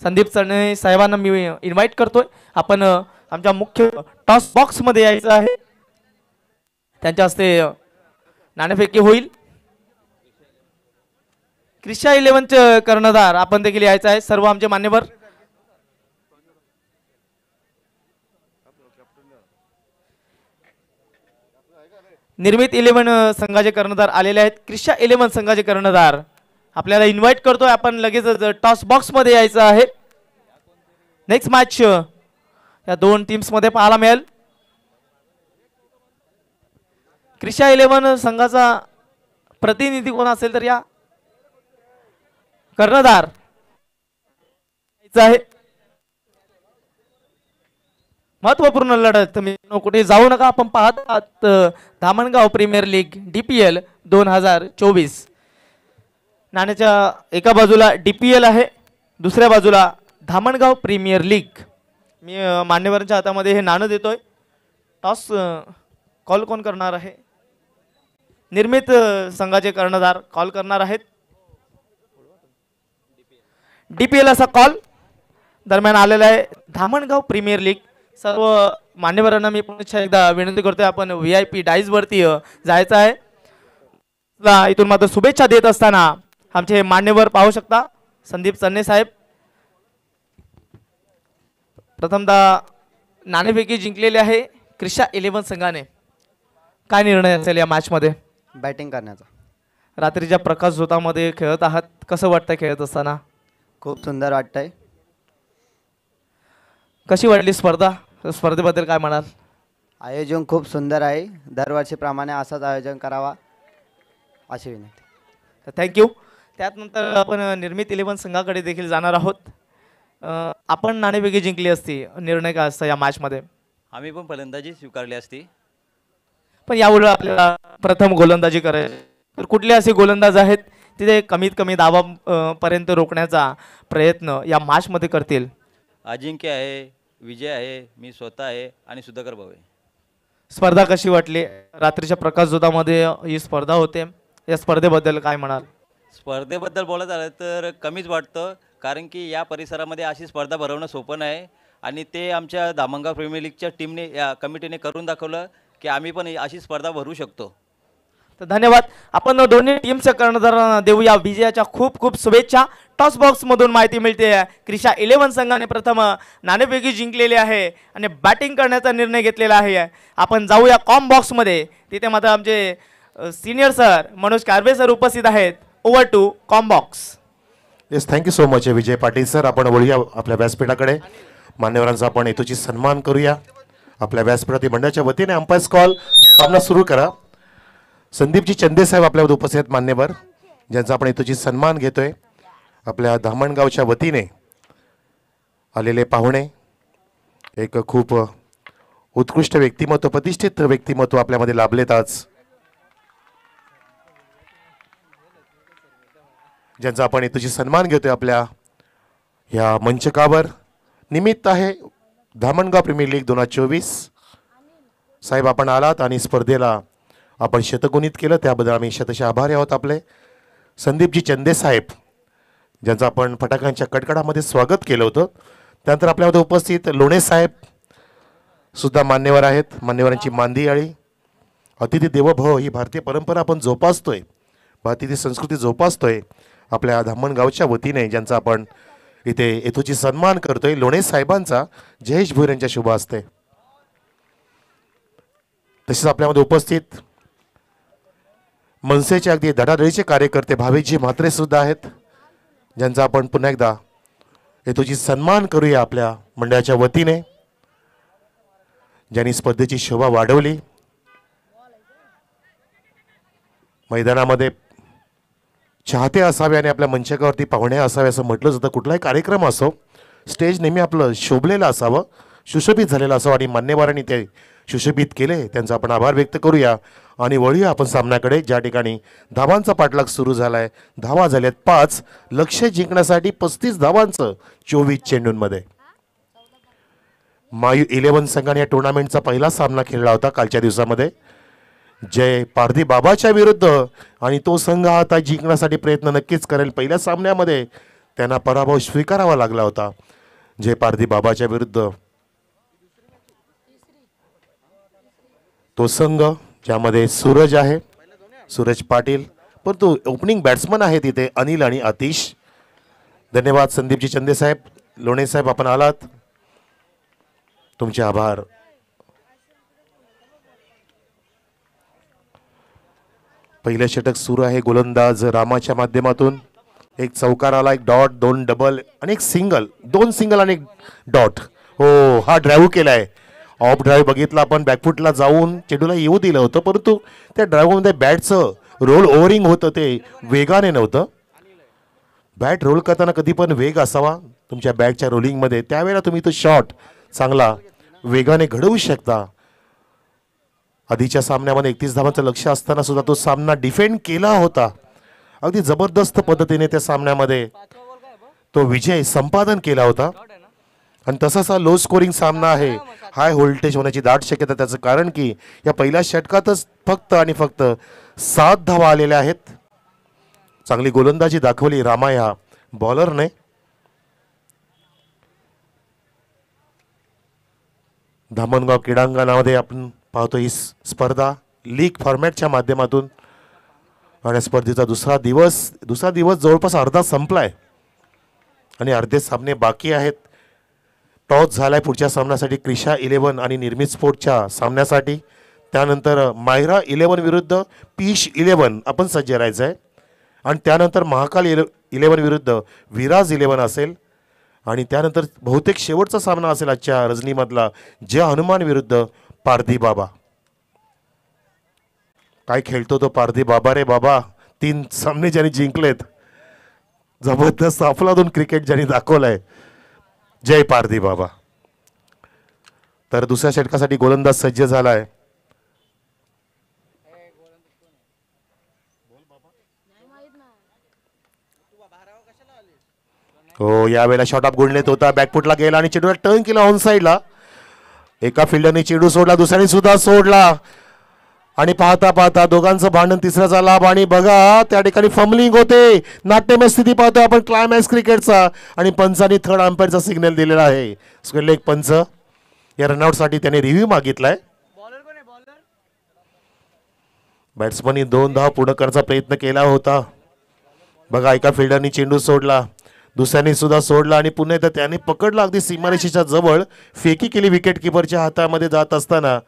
संदीप चरणे साहेबांना मी इन्व्हाइट करतोय. आपण आमच्या मुख्य टॉस बॉक्समध्ये यायचं आहे. त्यांच्या हस्ते नाणेफेकी होईल. क्रिशा 11चे कर्णधार आपण देखील यायचं आहे. सर्व आमचे मान्यवर. निर्मित 11 संघाचे कर्णधार आलेले आहेत. क्रिशा 11 संघाचे कर्णधार आपल्याला इन्व्हाइट करतोय. आपण लगेचच टॉस बॉक्स मध्ये यायचं आहे. नेक्स्ट मॅच या दोन टीम्स मध्ये पाहायला मिळेल. क्रिशा 11 संघाचा प्रतिनिधी कोण असेल तर या कर्णधार आहे. महत्वपूर्ण लढत. तुम्ही कुठे जाऊ नका. आपण पाहत आहात धामणगाव प्रीमियर लीग DPL 2024. नाण्याच्या एका बाजूला DPL आहे, दुसऱ्या बाजूला धामणगाव प्रीमियर लीग. मी मान्यवरांच्या हातामध्ये हे नाणं देतोय. टॉस कॉल कोण करणार आहे? निर्मित संघाचे कर्णधार कॉल करणार आहेत. DPL असा कॉल दरम्यान आलेला आहे. Dhamangaon premier league. सर्व मान्यवरांना मी पुन्हा एकदा विनंती करतोय आपण VIP डाईज वरती जायचं आहे. इथून मात्र शुभेच्छा देत असताना आमचे मान्यवर पाहू शकता. संदीप चन्ने साहेब प्रथमतः नाणेफेकी जिंकलेली आहे क्रिशा 11 संघाने. काय निर्णय असेल या मॅच मध्ये? बॅटिंग करण्याचा. रात्रीच्या प्रकाश झोतामध्ये खेळत आहात, कसं वाटतंय खेळत असताना? खूप सुंदर वाटतंय. कशी वाटली स्पर्धा? स्पर्धेबद्दल काय म्हणाल? आयोजन खूप सुंदर आहे. दरवर्षीप्रमाणे असंच आयोजन करावा अशी विनंती. थँक्यू. त्यानंतर आपण निर्मित 11 संघाकडे देखील जाणार आहोत. आपण नाणेफेकी जिंकली असती, निर्णय काय असता या मॅच मध्ये? आम्ही पण फलंदाजी स्वीकारली असती. पण यावेळी आपल्याला प्रथम गोलंदाजी करायची, तर कुठले असे गोलंदाज आहेत तिथे कमीत कमी दावा पर्यंत रोखण्याचा प्रयत्न या मॅच मध्ये करतील? अजिंक्य आहे, विजय आहे, मी स्वतः आहे आणि सुधाकर भाऊ आहे. स्पर्धा कशी वाटली? रात्रीच्या प्रकाश झोतामध्ये ही स्पर्धा होते, या स्पर्धेबद्दल काय म्हणाल? स्पर्धेबद्दल बोलत आलं तर कमीच वाटतं, कारण की या परिसरामध्ये अशी स्पर्धा भरवणं सोपं नाही. आणि ते आमच्या धामणगाव प्रीमियर लीगच्या टीमने या कमिटीने करून दाखवलं की आम्ही पण अशी स्पर्धा भरू शकतो. तर धन्यवाद. आपण दोन्ही टीमच्या कर्णधारांना देऊया विजयाच्या खूप खूप शुभेच्छा. टॉस बॉक्स मधून माहिती मिळते क्रिशा 11 संघाने प्रथम नाणेफेकी जिंकलेली आहे आणि बॅटिंग करण्याचा निर्णय घेतलेला आहे. आपण जाऊया कॉम बॉक्स मध्ये. तिथे मात्र आमचे senior sir Manoj Karbe sir उपस्थित आहेत. Over to comm box. Yes, thank you so much Vijay Patil sir. आपण वळूया आपल्या व्यासपीठाकडे. मान्यवरांचा आपण हेतूची सन्मान करूया. आपल्या व्यासपीठातील मंडळाच्या वतीने अंपायर्स कॉल सामना सुरू करा. संदीपजी चंदे साहेब आपल्यावर उपस्थित आहेत मान्यवर, ज्यांचा आपण हेतूची सन्मान घेतोय आपल्या धामणगावच्या वतीने. आलेले पाहुणे, एक खूप उत्कृष्ट व्यक्तिमत्व, प्रतिष्ठित व्यक्तिमत्व आपल्यामध्ये लाभलेत आज, ज्यांचा आपण हेतूची सन्मान घेतोय आपल्या ह्या मंचकावर. निमित्त आहे धामणगाव प्रीमियर लीग 2024. साहेब आपण आलात आणि स्पर्धेला आपण शतगुणित केलं, त्याबद्दल आम्ही शतशः आभारी आहोत आपले. संदीपजी चंदे साहेब, ज्यांचं आपण फटाक्यांच्या कडकडामध्ये स्वागत केलं होतं. त्यानंतर आपल्यामध्ये उपस्थित लोणे साहेब सुद्धा मान्यवर आहेत. मान्यवरांची मांदी आळी. अतिथी देवो भव ही भारतीय परंपरा आपण जोपासतोय, भारतीय संस्कृती जोपासतोय आपल्या धामणगावच्या वतीने, ज्यांचा आपण इथे हेतूची सन्मान करतोय. लोणे साहेबांचा जयेश भोईर यांच्या शुभ हस्ते. तसेच आपल्यामध्ये उपस्थित मनसेचे अगदी धडाधडीचे कार्यकर्ते भावेशजी म्हात्रे सुद्धा आहेत, ज्यांचा आपण पुन्हा एकदा हेतूची सन्मान करूया आपल्या मंडळाच्या वतीने, ज्यांनी स्पर्धेची शोभा वाढवली. मैदानामध्ये चाहते असावे आणि आपल्या मंचकावरती पाहुणे असावे असं म्हटलं जातं. कुठलाही कार्यक्रम असो, स्टेज नेहमी आपलं शोभलेलं असावं, सुशोभित झालेलं असावं आणि मान्यवरांनी ते सुशोभित केले. त्यांचा आपण आभार व्यक्त करूया आणि वळूया आपण सामन्याकडे, ज्या ठिकाणी धावांचा पाठलाग सुरू झाला आहे. धावा झाल्यात 5, लक्ष्य जिंकण्यासाठी 35 धावांचं 24 चेंडूंमध्ये. मायू 11 संघाने या टुर्नामेंटचा पहिला सामना खेळला होता कालच्या दिवसामध्ये. जय पारधी बाबाच्या विरुद्ध, आणि तो संघ आता जिंकण्यासाठी प्रयत्न नक्कीच करेल. पहिल्या सामन्यामध्ये त्यांना पराभव स्वीकारावा लागला होता जय पारधी बाबाच्या विरुद्ध. तो संघ ज्यामध्ये सूरज आहे, सूरज पाटील, परंतु ओपनिंग बॅट्समन आहेत इथे अनिल आणि आतिश. धन्यवाद संदीपजी चंदे साहेब. लोणे साहेब आपण आलात, तुमचे आभार. पहिलं षटक सुरू आहे. गोलंदाज रामाच्या माध्यमातून एक चौकार आला, एक डॉट, 2 डबल आणि एक सिंगल, 2 सिंगल आणि एक डॉट. हो, हा ड्राईव्ह केलाय. ऑफ ड्राईव्ह बघितला आपण, बॅकफुटला जाऊन चेंडूला येऊ दिलं होतं, परंतु त्या ड्राईव्हमध्ये बॅटचं रोल ओव्हरिंग होतं, ते वेगाने नव्हतं. बॅट रोल करताना कधी पण वेग असावा तुमच्या बॅटच्या रोलिंगमध्ये, त्यावेळेला तुम्ही तो शॉट चांगला वेगाने घडवू शकता. आधीच्या सामन्यामध्ये 31 धावांचं लक्ष असताना सुद्धा तो सामना डिफेंड केला होता. अगदी जबरदस्त पद्धतीने त्या सामन्यामध्ये तो विजय संपादन केला होता. आणि तसाच हा लो स्कोरिंग सामना आहे, हाय व्होल्टेज होण्याची दाट शक्यता. त्याचं कारण की या पहिल्या षटकातच फक्त आणि फक्त 7 धावा आलेल्या आहेत. चांगली गोलंदाजी दाखवली रामा या बॉलरने. धामणगाव क्रीडांगणामध्ये आपण पाहतो ही स्पर्धा लीग फॉर्मॅटच्या माध्यमातून, आणि स्पर्धेचा दुसरा दिवस जवळपास अर्धा संपलाय आणि अर्धे सामने बाकी आहेत. टॉस झालाय पुढच्या सामन्यासाठी क्रिशा 11 आणि निर्मित स्पोर्टच्या सामन्यासाठी. त्यानंतर मायरा 11 विरुद्ध पीश 11 आपण सज्ज राहायचं आहे. आणि त्यानंतर महाकाल 11 विरुद्ध विराज 11 असेल. आणि त्यानंतर बहुतेक शेवटचा सामना असेल आजच्या रजनीमधला, जय हनुमान विरुद्ध पारधी बाबा. काय खेळतो तो पारधी बाबा रे बाबा. 3 सामने ज्यांनी जिंकलेत, जबरदस्त अफलातून क्रिकेट ज्यांनी दाखवलंय, जय पारधी बाबा. तर दुसऱ्या षटकासाठी गोलंदाज सज्ज झालाय. हो, यावेळेला शॉट ऑफ गुडनेत होता, बॅकफुटला गेला आणि चेंडूला टर्न केला ऑन साईडला. एका फिल्डरने चेंडू सोडला, दुसऱ्याने सुद्धा सोडला आणि पाहता पाहता दोघांचं भांडण, तिसऱ्याचा लाभ. आणि बघा त्या ठिकाणी फंबलिंग होते. नाट्यमय स्थिती पाहतो आपण क्लायमॅक्स क्रिकेटचा, आणि पंचांनी थर्ड अंपायरचा सिग्नल दिलेला आहे. स्क्वेअर एक पंच या रनआउटसाठी त्याने रिव्ह्यू मागितलाय. बॅट्समननी 2 धावा पूर्ण करण्याचा प्रयत्न केला होता. बघा एका फिल्डरनी चेंडू सोडला, दुसऱ्याने सुद्धा सोडला आणि पुन्हा एकदा त्याने पकडला अगदी सीमारेषेच्या जवळ. फेकी केली विकेट किपरच्या हातामध्ये जात असताना.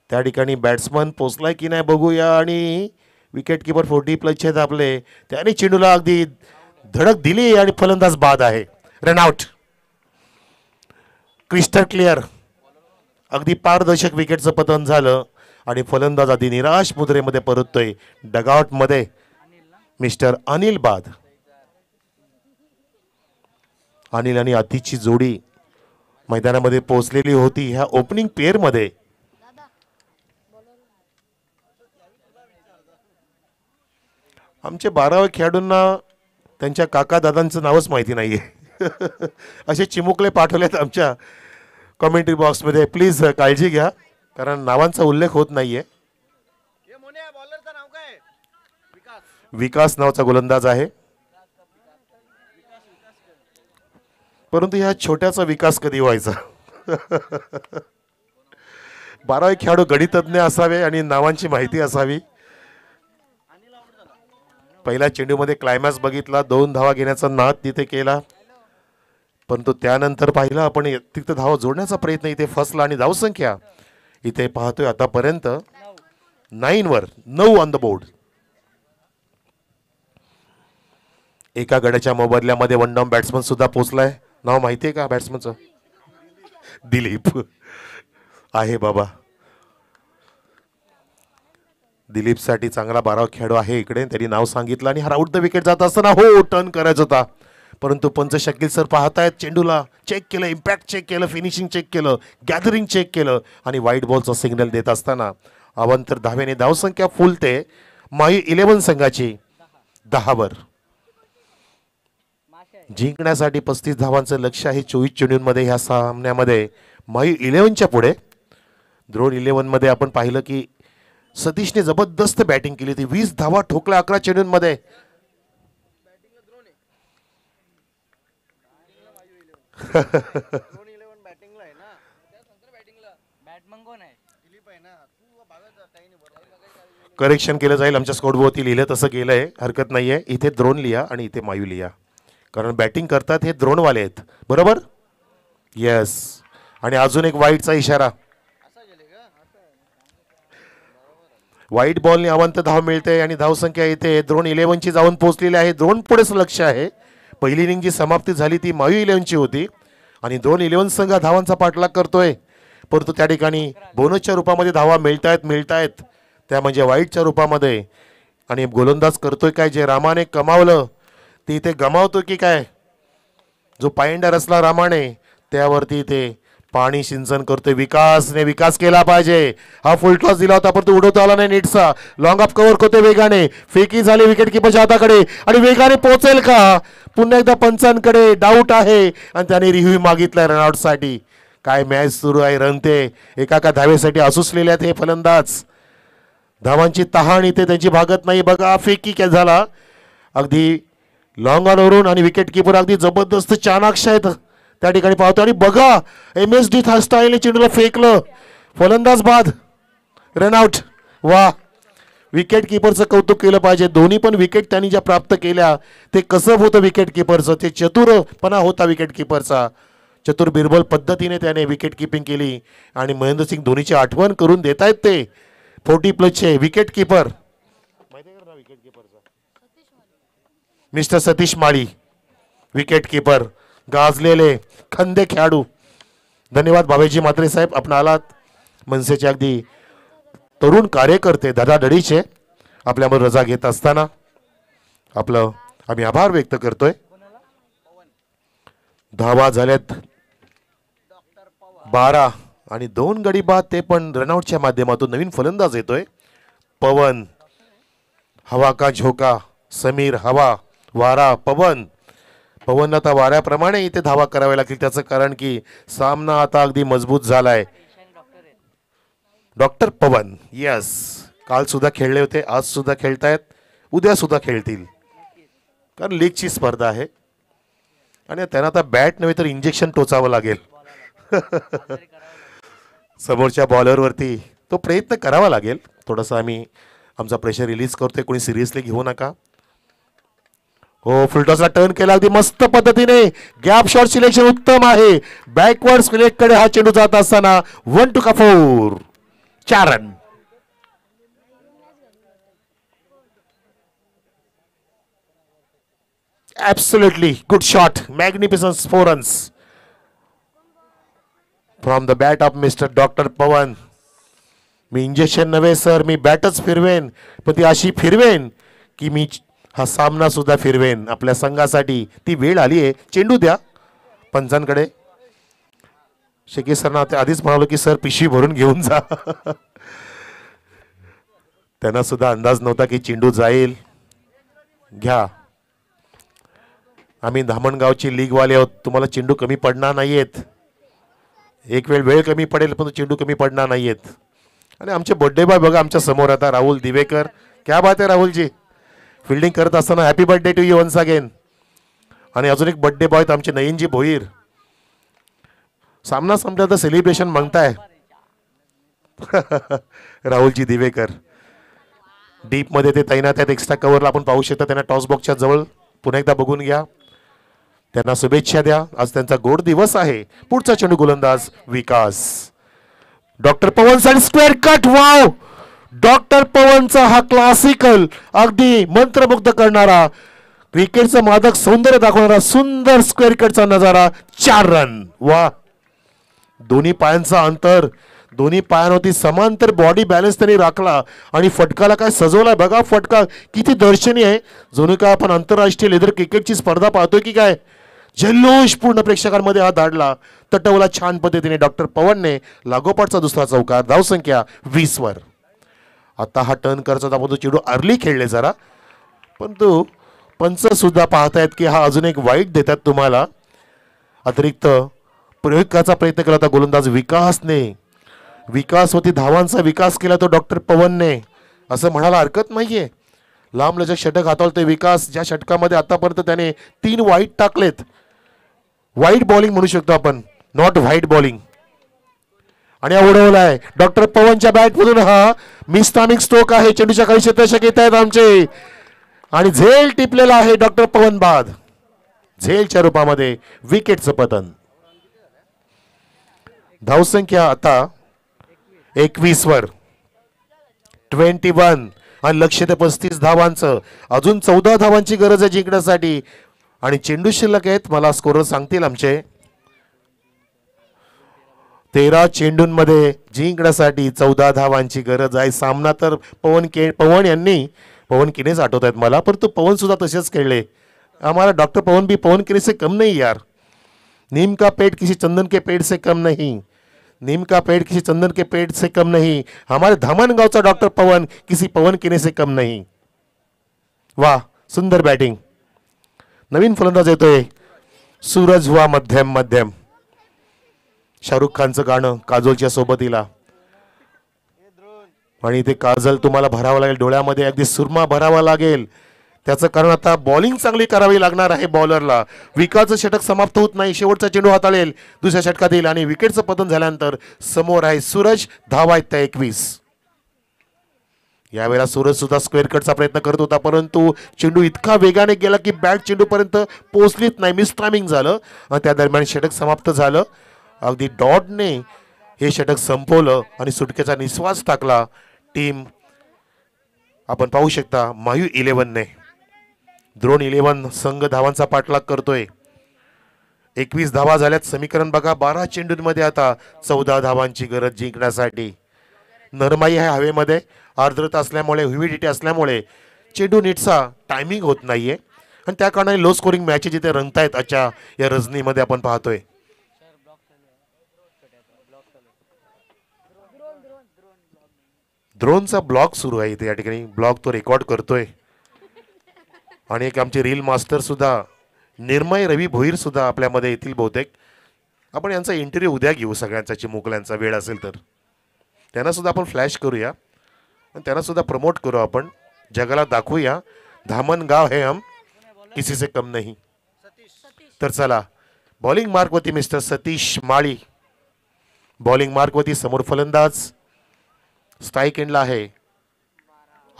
त्या ठिकाणी बॅट्समन पोचलाय की नाही बघूया. आणि विकेट किपर 40+ आहेत आपले, त्याने चेंडूला अगदी धडक दिली आणि फलंदाज बाद आहे. रनआउट, क्रिस्टल क्लिअर, अगदी पारदर्शक विकेटचं पतन झालं आणि फलंदाज आधी निराश मुद्रेमध्ये परततोय. डगआउटमध्ये मिस्टर अनिल बाद. अनिल आणि आतिशची जोडी मैदानामध्ये पोहोचलेली होती. ह्या ओपनिंग पेअरमध्ये आमचे 12 खेळाडूंना त्यांच्या काका दादांचं नावच माहिती नाहीये. असे चिमुकले पाठवलेत आमच्या कमेंट्री बॉक्समध्ये. प्लीज काळजी घ्या, कारण नावांचा उल्लेख होत नाहीये. विकास नावाचा गोलंदाज आहे, परंतु ह्या छोट्याचा विकास कधी व्हायचा? 12 खेळाडू गणितज्ञ असावे आणि नावांची माहिती असावी. पहिल्या चेंडूमध्ये क्लायमॅक्स बघितला, 2 धावा घेण्याचा नाद तिथे केला, परंतु त्यानंतर पाहिलं आपण तिथे धावा जोडण्याचा प्रयत्न इथे फसला आणि धावसंख्या इथे पाहतोय आतापर्यंत 9 वर 9 ऑन द बोर्ड. एका गड्याच्या मोबदल्यामध्ये वन डाऊन बॅट्समन सुद्धा पोहोचलाय. नाव माहितीये का बॅट्समनचं? दिलीप आहे बाबा. दिलीपसाठी चांगला 12 खेळाडू आहे इकडे. त्यांनी नाव सांगितलं आणि हा आउट द विकेट जात असताना हो टर्न करायचा होता, परंतु पंच शकील सर पाहतायत. चेंडूला चेक केलं, इम्पॅक्ट चेक केलं, फिनिशिंग चेक केलं, गॅदरिंग चेक केलं आणि व्हाईट बॉलचा सिग्नल देत असताना अवांतर धावेने धावसंख्या फुलते मायू 11 संघाची 10 वर. जिंकण्यासाठी 35 धावांचं लक्ष आहे 24 चेंडूंमध्ये ह्या सामन्यामध्ये. मायू 11च्या पुढे द्रोण 11 मध्ये आपण पाहिलं की सतीशने जबरदस्त बॅटिंग केली होती. 20 धावा ठोकल्या 11 चेंडूंमध्ये. करेक्शन केलं जाईल, आमच्या स्कोरबोर्डवरती लिहिलं तसं केलंय, हरकत नाहीये. इथे द्रोण लिहा आणि इथे मायू लिहा, कारण बॅटिंग करतात हे द्रोणवाले आहेत, बरोबर? येस. आणि अजून एक वाईटचा इशारा. व्हाईट बॉलने अवांत धाव मिळते आणि धावसंख्या इथे द्रोण 11ची जाऊन पोहोचलेली आहे. द्रोण पुढेच लक्ष आहे. पहिली इनिंग जी समाप्ती झाली ती मायू 11ची होती आणि द्रोण 11 संघ धावांचा पाठलाग करतोय, परंतु त्या ठिकाणी बोनसच्या रूपामध्ये धावा मिळतायत, त्या म्हणजे व्हाईटच्या रूपामध्ये. आणि गोलंदाज करतोय काय? जे रामाने कमावलं ते इथे गमावतो की काय? जो पायंडा रचला रामाने त्यावरती इथे पाणी सिंचन करतोय. विकासने विकास केला पाहिजे. हा फुल टॉस दिला होता परंतु उडवता आला नाही नीटसा. लॉंग ऑफ कव्हर करतोय वेगाने. फेकी झाली विकेट किपरच्या हाताकडे आणि वेगाने पोहोचेल का? पुन्हा एकदा पंचांकडे डाऊट आहे आणि त्याने रिव्ह्यू मागितलाय रनआउटसाठी. काय मॅच सुरू आहे, रनते एका धावेसाठी असूसलेले आहेत हे फलंदाज. धावांची तहान इथे त्यांची भागत नाही. बघा फेकी काय झाला अगदी लॉंग ऑनवरून आणि विकेट किपर अगदी जबरदस्त चाणाक्ष आहेत त्या ठिकाणी पाहतो. आणि बघा MSD स्टाईलने चेंडूला फेकलं, फलंदाज बाद, रनआउट. वा, विकेट किपरचं कौतुक केलं पाहिजे. दोन्ही पण विकेट त्यांनी ज्या प्राप्त केल्या ते कसं होतं विकेट किपरचं, ते चतुरपणा होता विकेट किपरचा. चतुर बिरबल पद्धतीने त्याने विकेट किपिंग केली आणि महेंद्रसिंग धोनीची आठवण करून देत आहेत ते 40+ विकेट किपर. मिस्टर सतीश माळी विकेट किपर, गाजलेले खंदे खेळाडू. धन्यवाद भावेजी म्हात्रे साहेब, आपण आलात. मनसेचे अगदी तरुण कार्यकर्ते धडाधडीचे आपल्यावर रजा घेत असताना आपलं आम्ही आभार व्यक्त करतोय. धावा झाल्यात 12 आणि 2 गडी बाद, ते पण रनआउटच्या माध्यमातून. नवीन फलंदाज येतोय पवन. हवा का झोका, समीर हवा, वारा पवन. पवन आता वाऱ्याप्रमाणे इथे धावा कराव्या लागतील, त्याचं कारण की सामना आता अगदी मजबूत झालाय. डॉक्टर पवन, यस, काल सुद्धा खेळले होते, आज सुद्धा खेळतायत, उद्या सुद्धा खेळतील, कारण लीगची स्पर्धा आहे आणि त्यांना आता बॅट नव्हे तर इंजेक्शन टोचावं लागेल. समोरच्या बॉलरवरती तो प्रयत्न करावा लागेल. थोडासा आम्ही आमचा प्रेशर रिलीज करतोय, कोणी सिरियसली घेऊ नका. हो, फुलटॉसला टर्न केला अगदी मस्त पद्धतीने. गॅप शॉट सिलेक्शन उत्तम आहे. बॅकवर्ड स्पिलेट कडे हा चेंडू जात असताना 1 to 4, 4 run. Absolutely good shot, magnificent 4 runs from the bat of Mr. Dr. Pawan. Me injection नव्हे सर, मी बॅटच फिरवेन, पण ती अशी फिरवेन की मी हा सामना सुद्धा फिरवेन आपल्या संघासाठी. ती वेळ आली आहे. चेंडू द्या पंचांकडे. शेके सरना ते आधीच म्हणालो की सर पिशवी भरून घेऊन जा. त्यांना सुद्धा अंदाज नव्हता की चेंडू जाईल. घ्या, आम्ही धामणगावची लीगवाले आहोत, तुम्हाला चेंडू कमी पडणार नाहीयेत. एक वेळ कमी पडेल पण चेंडू कमी पडणार नाहीयेत. आणि आमचे बर्थडे बॉय बघा आमच्या समोर आता राहुल दिवेकर. क्या बात आहे राहुलजी, फिल्डिंग करत असताना happy birthday to you once again. आणि अजून एक बर्थडे बॉय तर आमचे नयनजी भोईर. सामना संपला तर सेलिब्रेशन मागताय. राहुलजी दिवेकर डीप मध्ये ते तैनात आहेत. एक्स्ट्रा कव्हरला आपण पाहू शकता. त्यांना टॉस बॉक्सच्या जवळ पुन्हा एकदा बघून घ्या. त्यांना शुभेच्छा द्या. आज त्यांचा गोड दिवस आहे. पुढचा चेंडू गोलंदाज विकास. डॉक्टर पवन साठी स्क्वेअर कट. वाव, डॉक्टर पवनचा हा क्लासिकल अगदी मंत्रमुग्ध करणारा क्रिकेटचं मादक सौंदर्य दाखवणारा सुंदर स्क्वेअर कटचा नजारा. 4 रन. वा, दोन्ही पायांचा अंतर, दोन्ही पायांवरती समांतर बॉडी बॅलन्स त्यांनी राखला आणि फटकाला काय सजवलाय बघा. फटका किती दर्शनीय आहे. जणू काय आपण आंतरराष्ट्रीय लेदर क्रिकेटची स्पर्धा पाहतोय की काय. जल्लोष पूर्ण प्रेक्षकांमध्ये हा धाडला, तटवला छान पद्धतीने डॉक्टर पवनने. लागोपाठचा दुसरा चौकार. धावसंख्या 20 वर. आता हा टर्न करचा आपण चेंडू अर्ली खेळले जरा, परंतु पंच सुद्धा पाहतायत की हा अजून एक वाईट देतात तुम्हाला. अतिरिक्त प्रयोगाचा प्रयत्न केला होता गोलंदाज विकासने. विकासवरती धावांचा विकास केला तो डॉक्टर पवनने, असं म्हणायला हरकत नाहीये. लांबलचक षटक हाताळतोय ते विकास, ज्या षटकामध्ये आतापर्यंत त्याने 3 वाईट टाकलेत. वाईट बॉलिंग म्हणू शकतो आपण, नॉट व्हाईट बॉलिंग. आणि उडवलाय डॉक्टर पवनच्या बॅटमधून. हा मिस्टामिक स्ट्रोक आहे. चेंडूच्या काही क्षेत्ररक्षक येत आहेत आमचे आणि झेल टिपलेला आहे. डॉक्टर पवन बाद. झेलच्या रूपामध्ये विकेटचं पतन. धावसंख्या आता 21 वर. 21 आणि लक्ष्य ते 35 धावांचं. अजून 14 धावांची गरज आहे जिंकण्यासाठी आणि चेंडू शिल्लक आहेत. मला स्कोरर सांगतील आमचे. 13 चेंडूंमध्ये जिंकण्यासाठी 14 धावांची गरज आहे. सामना तर पवन किनेच आठवत आहेत मला, परंतु पवन सुद्धा तसेच खेळले. हमारा डॉक्टर पवन भी पवन किने से कम नहीं यार. नीम का पेड़ किसी चंदन के पेड़ से कम नहीं. नीम का पेड़ किसी चंदन के पेड़ से कम नहीं. हमारे धामणगावचा डॉक्टर पवन किसी पवन किने से कम नहीं. वाह, सुंदर बॅटिंग. नवीन फलंदाज येतोय सूरज. हुआ मध्यम मध्यम. शाहरुख खानचं गाणं काजोलच्या सोबतीला. आणि ते काजल तुम्हाला भरावं लागेल डोळ्यामध्ये, अगदी सुरमा भरावा लागेल. त्याचं कारण आता बॉलिंग चांगली करावी लागणार आहे बॉलरला. विकासचं षटक समाप्त होत नाही. शेवटचा चेंडू हाताळेल दुसऱ्या षटकातील आणि विकेटचं पतन झाल्यानंतर समोर आहे सूरज. धावा आहेत त्या 21. यावेळेला सूरज सुद्धा स्क्वेअर कटचा प्रयत्न करत होता, परंतु चेंडू इतका वेगाने गेला की बॅट चेंडूपर्यंत पोहोचलीच नाही. मिस टायमिंग झालं आणि त्या दरम्यान षटक समाप्त झालं. अगदी डॉटने हे षटक संपवलं आणि सुटकेचा निश्वास टाकला टीम. आपण पाहू शकता मायू 11ने. द्रोण 11 संघ धावांचा पाठलाग करतोय. 21 धावा झाल्यात. समीकरण बघा, 12 चेंडूंमध्ये आता 14 धावांची गरज जिंकण्यासाठी. नरमाई आहे हवेमध्ये, आर्द्रता असल्यामुळे, ह्युमिडिटी असल्यामुळे चेंडू नीटचा टायमिंग होत नाहीये आणि त्या कारणाने लो स्कोरिंग मॅचेस जिथे रंगतायत आजच्या या रजनीमध्ये आपण पाहतोय. ड्रोनचा ब्लॉग सुरू आहे इथे. या ठिकाणी ब्लॉग तो रेकॉर्ड करतोय आणि एक आमचे रील मास्टर सुद्धा निर्मय रवी भोईर सुद्धा आपल्यामध्ये येतील बहुतेक. आपण यांचा इंटरव्ह्यू उद्या घेऊ सगळ्यांचा, चिमुकल्यांचा वेळ असेल तर. त्यांना सुद्धा आपण फ्लॅश करूया आणि त्यांना सुद्धा प्रमोट करू. आपण जगाला दाखवूया धामणगाव है हम किसी से कम नहीं. तर चला, बॉलिंग मार्कवरती मिस्टर सतीश माळी. बॉलिंग मार्कवरती समोर फलंदाज. स्ट्राइक एंडला आहे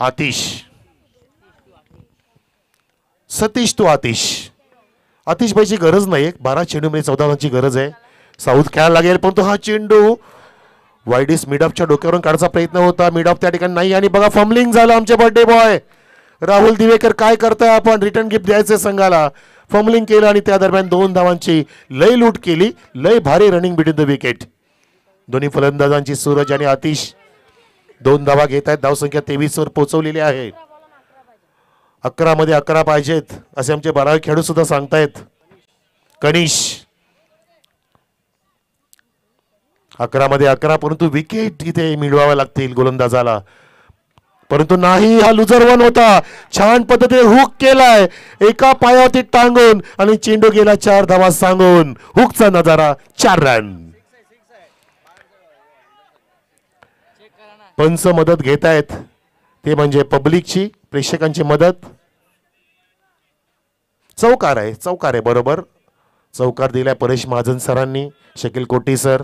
आतिश. सतीश टू आतिश. आतिश भाईची गरज नाही. 12 चेंडूमध्ये 14 रनची गरज आहे. साऊथ खेळायला लागेल, परंतु हा चेंडू वाईडिस मिड ऑफच्या डोक्यावरून काढायचा प्रयत्न होता. मिड ऑफ त्या ठिकाणी नाही आणि बघा फंबलिंग झालं आमचे बर्थडे बॉय राहुल दिवेकर. काय करताय आपण? रिटर्न गिफ्ट द्यायचे संघाला. फंबलिंग केलं आणि त्या दरम्यान 2 धावांची लय लूट केली. लय भारी रनिंग बिटवीन द विकेट. दोन्ही फलंदाजांची सूरज आणि आतिश 2 धावा घेत आहेत. धावसंख्या 23 वर पोहोचवलेली आहे. 11 मध्ये 11 पाहिजेत असे आमचे 12 खेळाडू सुद्धा सांगतायत. कनिश 11 मध्ये 11, परंतु विकेट इथे मिळवाव्या लागतील गोलंदाजाला. परंतु नाही, हा लुजर वन होता. छान पद्धतीने हुक केलाय एका पायावरती टांगून आणि चेंडू गेला 4 धावा सांगून. हुकचा नजारा 4 रन. पंच मदत घेत आहेत ते म्हणजे पब्लिकची, प्रेक्षकांची मदत. चौकार आहे बरोबर. चौकार दिलाय परेश महाजन सरांनी, शकील कोटी सर.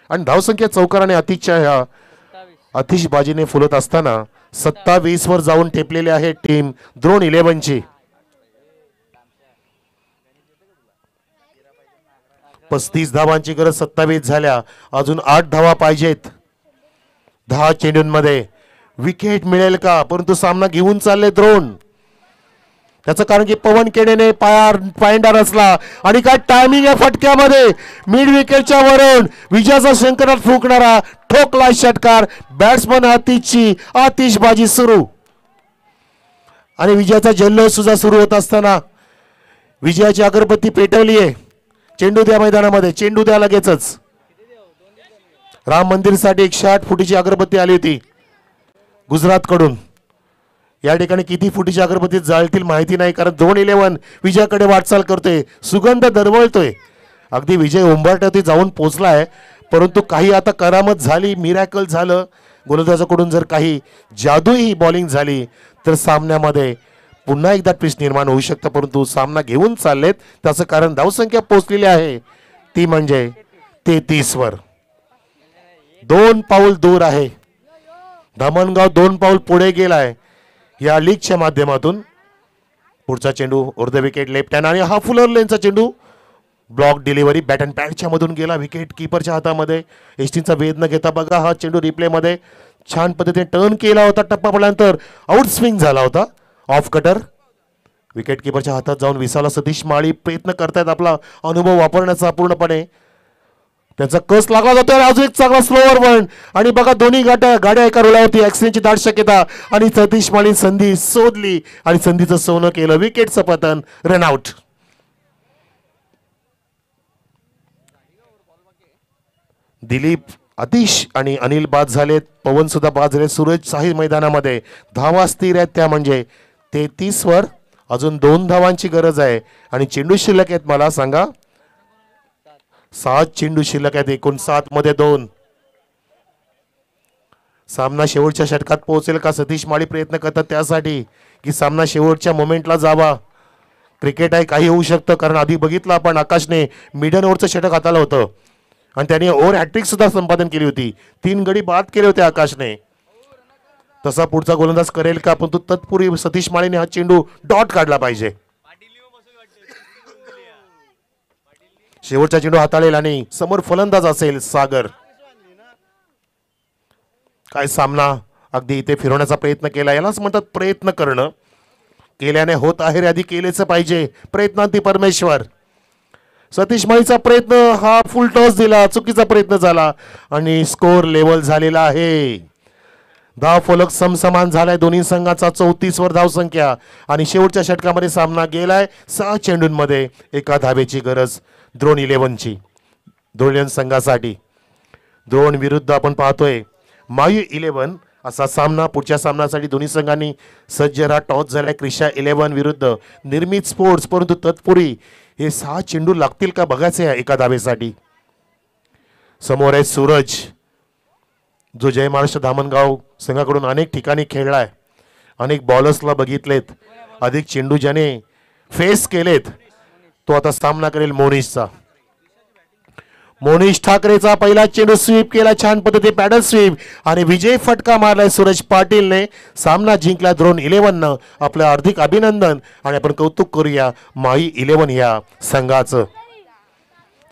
आणि धावसंख्या चौकार आणि अतिशच्या ह्या अतिशबाजीने फुलत असताना 27 वर जाऊन ठेपलेले आहे टीम द्रोण 11 ची. 35 धावांची गरज, 27 झाल्या, अजून 8 धावा पाहिजेत. 10 चेंडूंमध्ये विकेट मिळेल का? परंतु सामना घेऊन चालले द्रोण. त्याचं कारण की पवन केडेने पायंडा रचला आणि काय टायमिंग या फटक्यामध्ये. मिड विकेटच्या वरून विजयाचा शंकरात फुंकणारा ठोकला षटकार. बॅट्समन आतिशबाजी सुरू आणि विजयाचा जल्लोष सुद्धा सुरू होत असताना विजयाची अगरबत्ती पेटवली आहे. चेंडू द्या मैदानामध्ये, चेंडू द्या लगेचच. राम मंदिरसाठी 108 फुटीची अगरबत्ती आली होती गुजरात कडून. या ठिकाणी किती फुटीची अगरबत्ती जाळतील माहिती नाही, कारण द्रोण 11 विजयाकडे वाटचाल करतोय. सुगंध दरवळतोय. अगदी विजय उंबरठ्यावरती जाऊन पोहोचलाय, परंतु काही आता करामत झाली, मिरॅकल झालं. गोलंदाजाकडून जर काही जादूही बॉलिंग झाली तर सामन्यामध्ये पुन्हा एकदा ट्विस्ट निर्माण होऊ शकतं. परंतु सामना घेऊन चाललेत, त्याचं कारण धावसंख्या पोहोचलेली आहे ती म्हणजे 33 वर. 2 पाऊल दूर आहे धामणगाव, 2 पाऊल पुढे गेलाय या लीगच्या माध्यमातून. पुढचा चेंडू over the wicket left hand आणि हा फुलर लेनचा चेंडू. ब्लॉक डिलिव्हरी बॅट अँड पॅडच्या मधून गेला विकेट कीपरच्या हातामध्ये. एसटीचा वेध न घेता बघा हा चेंडू रिप्ले मध्ये छान पद्धतीने टर्न केला होता. टप्पा पडल्यानंतर आउट स्विंग झाला होता. ऑफ कटर विकेट कीपरच्या हातात जाऊन विसावला. सतीश माळी प्रयत्न करतायत आपला अनुभव वापरण्याचा पूर्णपणे. त्याचा कस लागला जातो. अजून एक चांगला स्लोअर वन आणि बघा दोन्ही गाड्या एका रुळावरती. ऍक्सिडेंटची दाट शक्यता आणि सतीश माळी संधी शोधली आणि संधीचं सोनं केलं. विकेटचं पतन, रनआउट. दिलीप, आतिश आणि अनिल बाद झालेत. पवन सुद्धा बाद झाले. सूरज साही मैदानामध्ये. धावा स्थिर आहेत त्या म्हणजे 33 वर. अजून 2 धावांची गरज आहे आणि चेंडू शिल्लक आहेत. मला सांगा 7 चेंडू शिल्लक आहेत. एकूण 7 मध्ये 2. सामना शेवटच्या षटकात पोहोचेल का? सतीश माळी प्रयत्न करतात त्यासाठी की सामना शेवटच्या मोमेंटला जावा. क्रिकेट आहे, काही होऊ शकतं. कारण आधी बघितलं आपण आकाशने मिडन ओव्हरचं षटक हाताला होतं आणि त्याने ओव्हर हॅट्रिक सुद्धा संपादन केली होती. 3 गडी बाद केले होते आकाशने. तसा पुढचा गोलंदाज करेल का? परंतु तत्पूर्वी सतीश माळीने हा चेंडू डॉट काढला पाहिजे. शेवटचा चेंडू हाताळेल आणि समोर फलंदाज असेल सागर. काय सामना अगदी इथे फिरवण्याचा प्रयत्न केला. यालाच म्हणतात प्रयत्न करणं. केल्याने होत आहे रे, आधी केलेच पाहिजे. प्रयत्नांती परमेश्वर. सतीश माळीचा प्रयत्न हा फुल टॉस दिला, चुकीचा प्रयत्न झाला आणि स्कोर लेवल झालेला आहे. धाव फलक समसमान झालाय दोन्ही संघाचा. 34 वर धावसंख्या आणि शेवटच्या षटकामध्ये सामना गेलाय 6 चेंडूंमध्ये. एका धावेची गरज द्रोण 11 ची. द्रोण संघासाठी. द्रोण विरुद्ध आपण पाहतोय मायू 11 असा सामना. पुढच्या सामन्यासाठी दोन्ही संघांनी सज्ज राहा. टॉस झालाय क्रिशा 11 विरुद्ध निर्मित स्पोर्ट्स. परंतु तत्पूर्वी हे 6 चेंडू लागतील का बघायचे एका धावेसाठी. समोर आहे सूरज, जो जय महाराष्ट्र धामणगाव संघाकडून अनेक ठिकाणी खेळलाय. अनेक बॉलर्सला बघितलेत. अधिक चेंडू ज्याने फेस केलेत तो आता सामना करेल मोनिशचा. मोनिश ठाकरेचा पहिला चेंडू स्वीप केला छान पद्धतीने, पॅडल स्वीप आणि विजय फटका मारलाय सूरज पाटीलने. सामना जिंकला द्रोण 11 न. आपलं हार्दिक अभिनंदन आणि आपण कौतुक करूया माई 11 या संघाचं.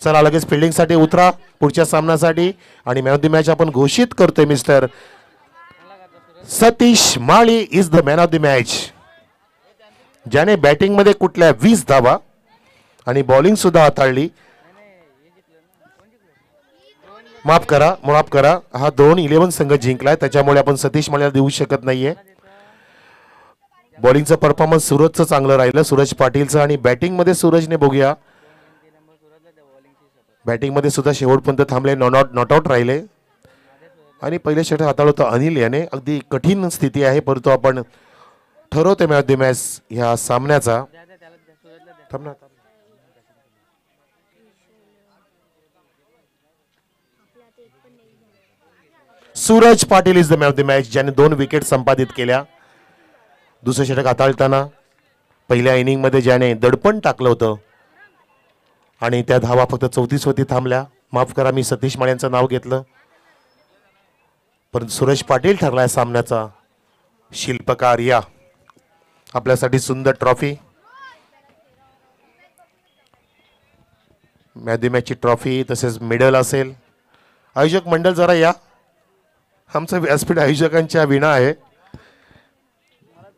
चला लगेच फिल्डिंगसाठी उतरा पुढच्या सामन्यासाठी आणि मॅन ऑफ द मॅच आपण घोषित करतोय. Mister Satish Mali is the man of the match, ज्याने बॅटिंग मध्ये कुठल्या 20 धावा आणि बॉलिंग सुद्धा हाताळली. माफ करा हा द्रोण 11 संघ जिंकलाय, त्याच्यामुळे आपण सतीश माळीला देऊ शकत नाहीये. बॉलिंगचं परफॉर्मन्स सूरजचं चांगलं राहिलं, सूरज पाटीलचं. आणि बॅटिंग मध्ये सूरजने बघूया बॅटिंगमध्ये सुद्धा शेवटपर्यंत थांबले, नॉट आउट राहिले आणि पहिले षटक हाताळलं अनिल याने. अगदी कठीण स्थिती आहे, परंतु आपण ठरवते मॅच द मॅच ह्या सामन्याचा. थांब ना. Suraj Patil is the man of the match, ज्याने 2 विकेट संपादित केल्या. दुसरं षटक हाताळताना पहिल्या इनिंगमध्ये ज्याने दडपण टाकलं होतं आणि त्या धावा फक्त 34 वरती थांबल्या. माफ करा, मी सतीश माळे यांचं नाव घेतलं, परंतु सूरज पाटील ठरलाय सामन्याचा शिल्पकार. या आपल्यासाठी सुंदर ट्रॉफी, मॅच द मॅचची ट्रॉफी, तसेच मेडल असेल. आयोजक मंडळ जरा या. आमचं व्यासपीठ आयोजकांच्या विना आहे,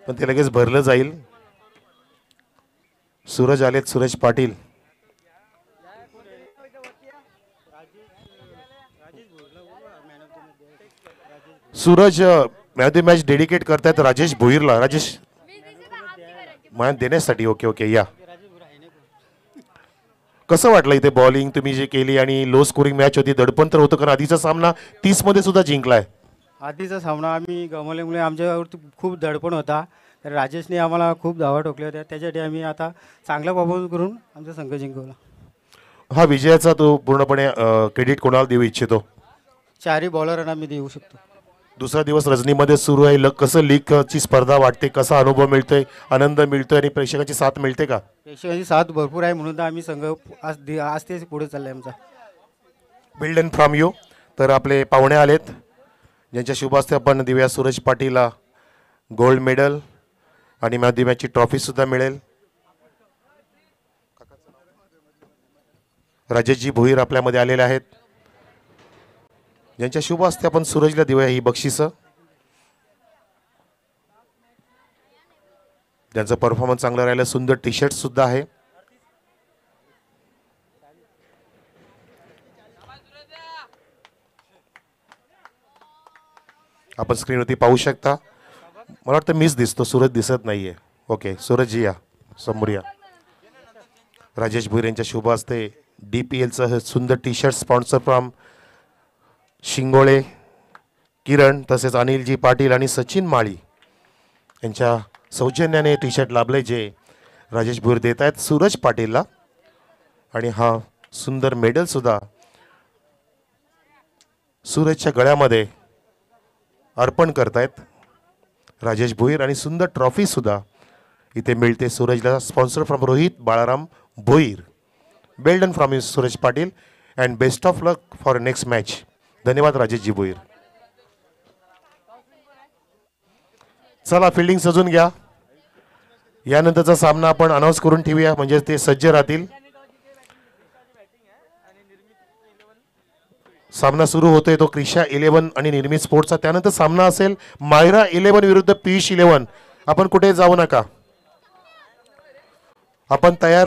पण ते लगेच भरलं जाईल. सूरज आलेत, Suraj Patil. Suraj match the match dedicate करतायत राजेश भोईरला. राजेश मान देण्यासाठी. ओके ओके, या. कसं वाटलं इथे बॉलिंग तुम्ही जे केली आणि लो स्कोरिंग मॅच होती, दडपण तर होतं कारण आधीचा सामना 30 मध्ये सुद्धा जिंकलाय. आधीचा सामना आम्ही गमावल्यामुळे आमच्यावरती खूप दडपण होता. तर राजेशने आम्हाला खूप धावा ठोकल्या होत्या, त्याच्यासाठी आम्ही आता चांगला परफॉर्मन्स करून आमचा संघ जिंकवला. हा विजयाचा तो पूर्णपणे क्रेडिट कोणाला देऊ इच्छितो? 4ही बॉलरांना मी देऊ शकतो. दुसरा दिवस रजनीमध्ये सुरू आहे. कसं लीगची स्पर्धा वाटते, कसा अनुभव मिळतोय, आनंद मिळतोय आणि प्रेक्षकांची साथ मिळते का? प्रेक्षकांची साथ भरपूर आहे, म्हणून तर आम्ही संघ आज ते पुढे चाललाय आमचा. Build from you. तर आपले पाहुणे आलेत, ज्यांच्या शुभ हस्ते आपण देऊया सूरज पाटीलला गोल्ड मेडल आणि मॅच द मॅचची ट्रॉफी सुद्धा मिळेल. राजेशजी भोईर आपल्यामध्ये आलेले आहेत, ज्यांच्या शुभ हस्ते आपण सूरजला देऊया ही बक्षिसं. त्यांचं परफॉर्मन्स चांगलं राहिलं. सुंदर टी शर्ट सुद्धा आहे. आपण स्क्रीनवरती पाहू शकता. मला वाटतं मीच दिसतो, सूरज दिसत नाहीये. ओके, सूरजजी या समोर या. राजेश भोईर यांच्या शुभ हस्ते DPLचं सुंदर T shirt sponsor from Shingole Kiran, तसेच अनिलजी पाटील आणि सचिन माळी यांच्या सौजन्याने टी शर्ट लाभले, जे राजेश भोईर देत आहेत सूरज पाटीलला. आणि हा सुंदर मेडल सुद्धा सूरजच्या गळ्यामध्ये अर्पण करतायत राजेश भोईर. आणि सुंदर ट्रॉफी सुद्धा इथे मिळते सूरजला, sponsor from Rohit Balaram Bhoir. Well done from you Suraj Patil and best of luck for next match. धन्यवाद राजेशजी भोईर. चला फिल्डिंग सजून घ्या. यानंतरचा सामना आपण अनाऊन्स करून ठेवूया, म्हणजे ते सज्ज राहतील. सामना सुरू होतोय तो क्रिशा 11 आणि निर्मित स्पोर्ट्सचा. त्यानंतर सामना असेल मायरा 11 विरुद्ध पीयूष 11. आपण कुठे जाऊ नका, आपण तयार.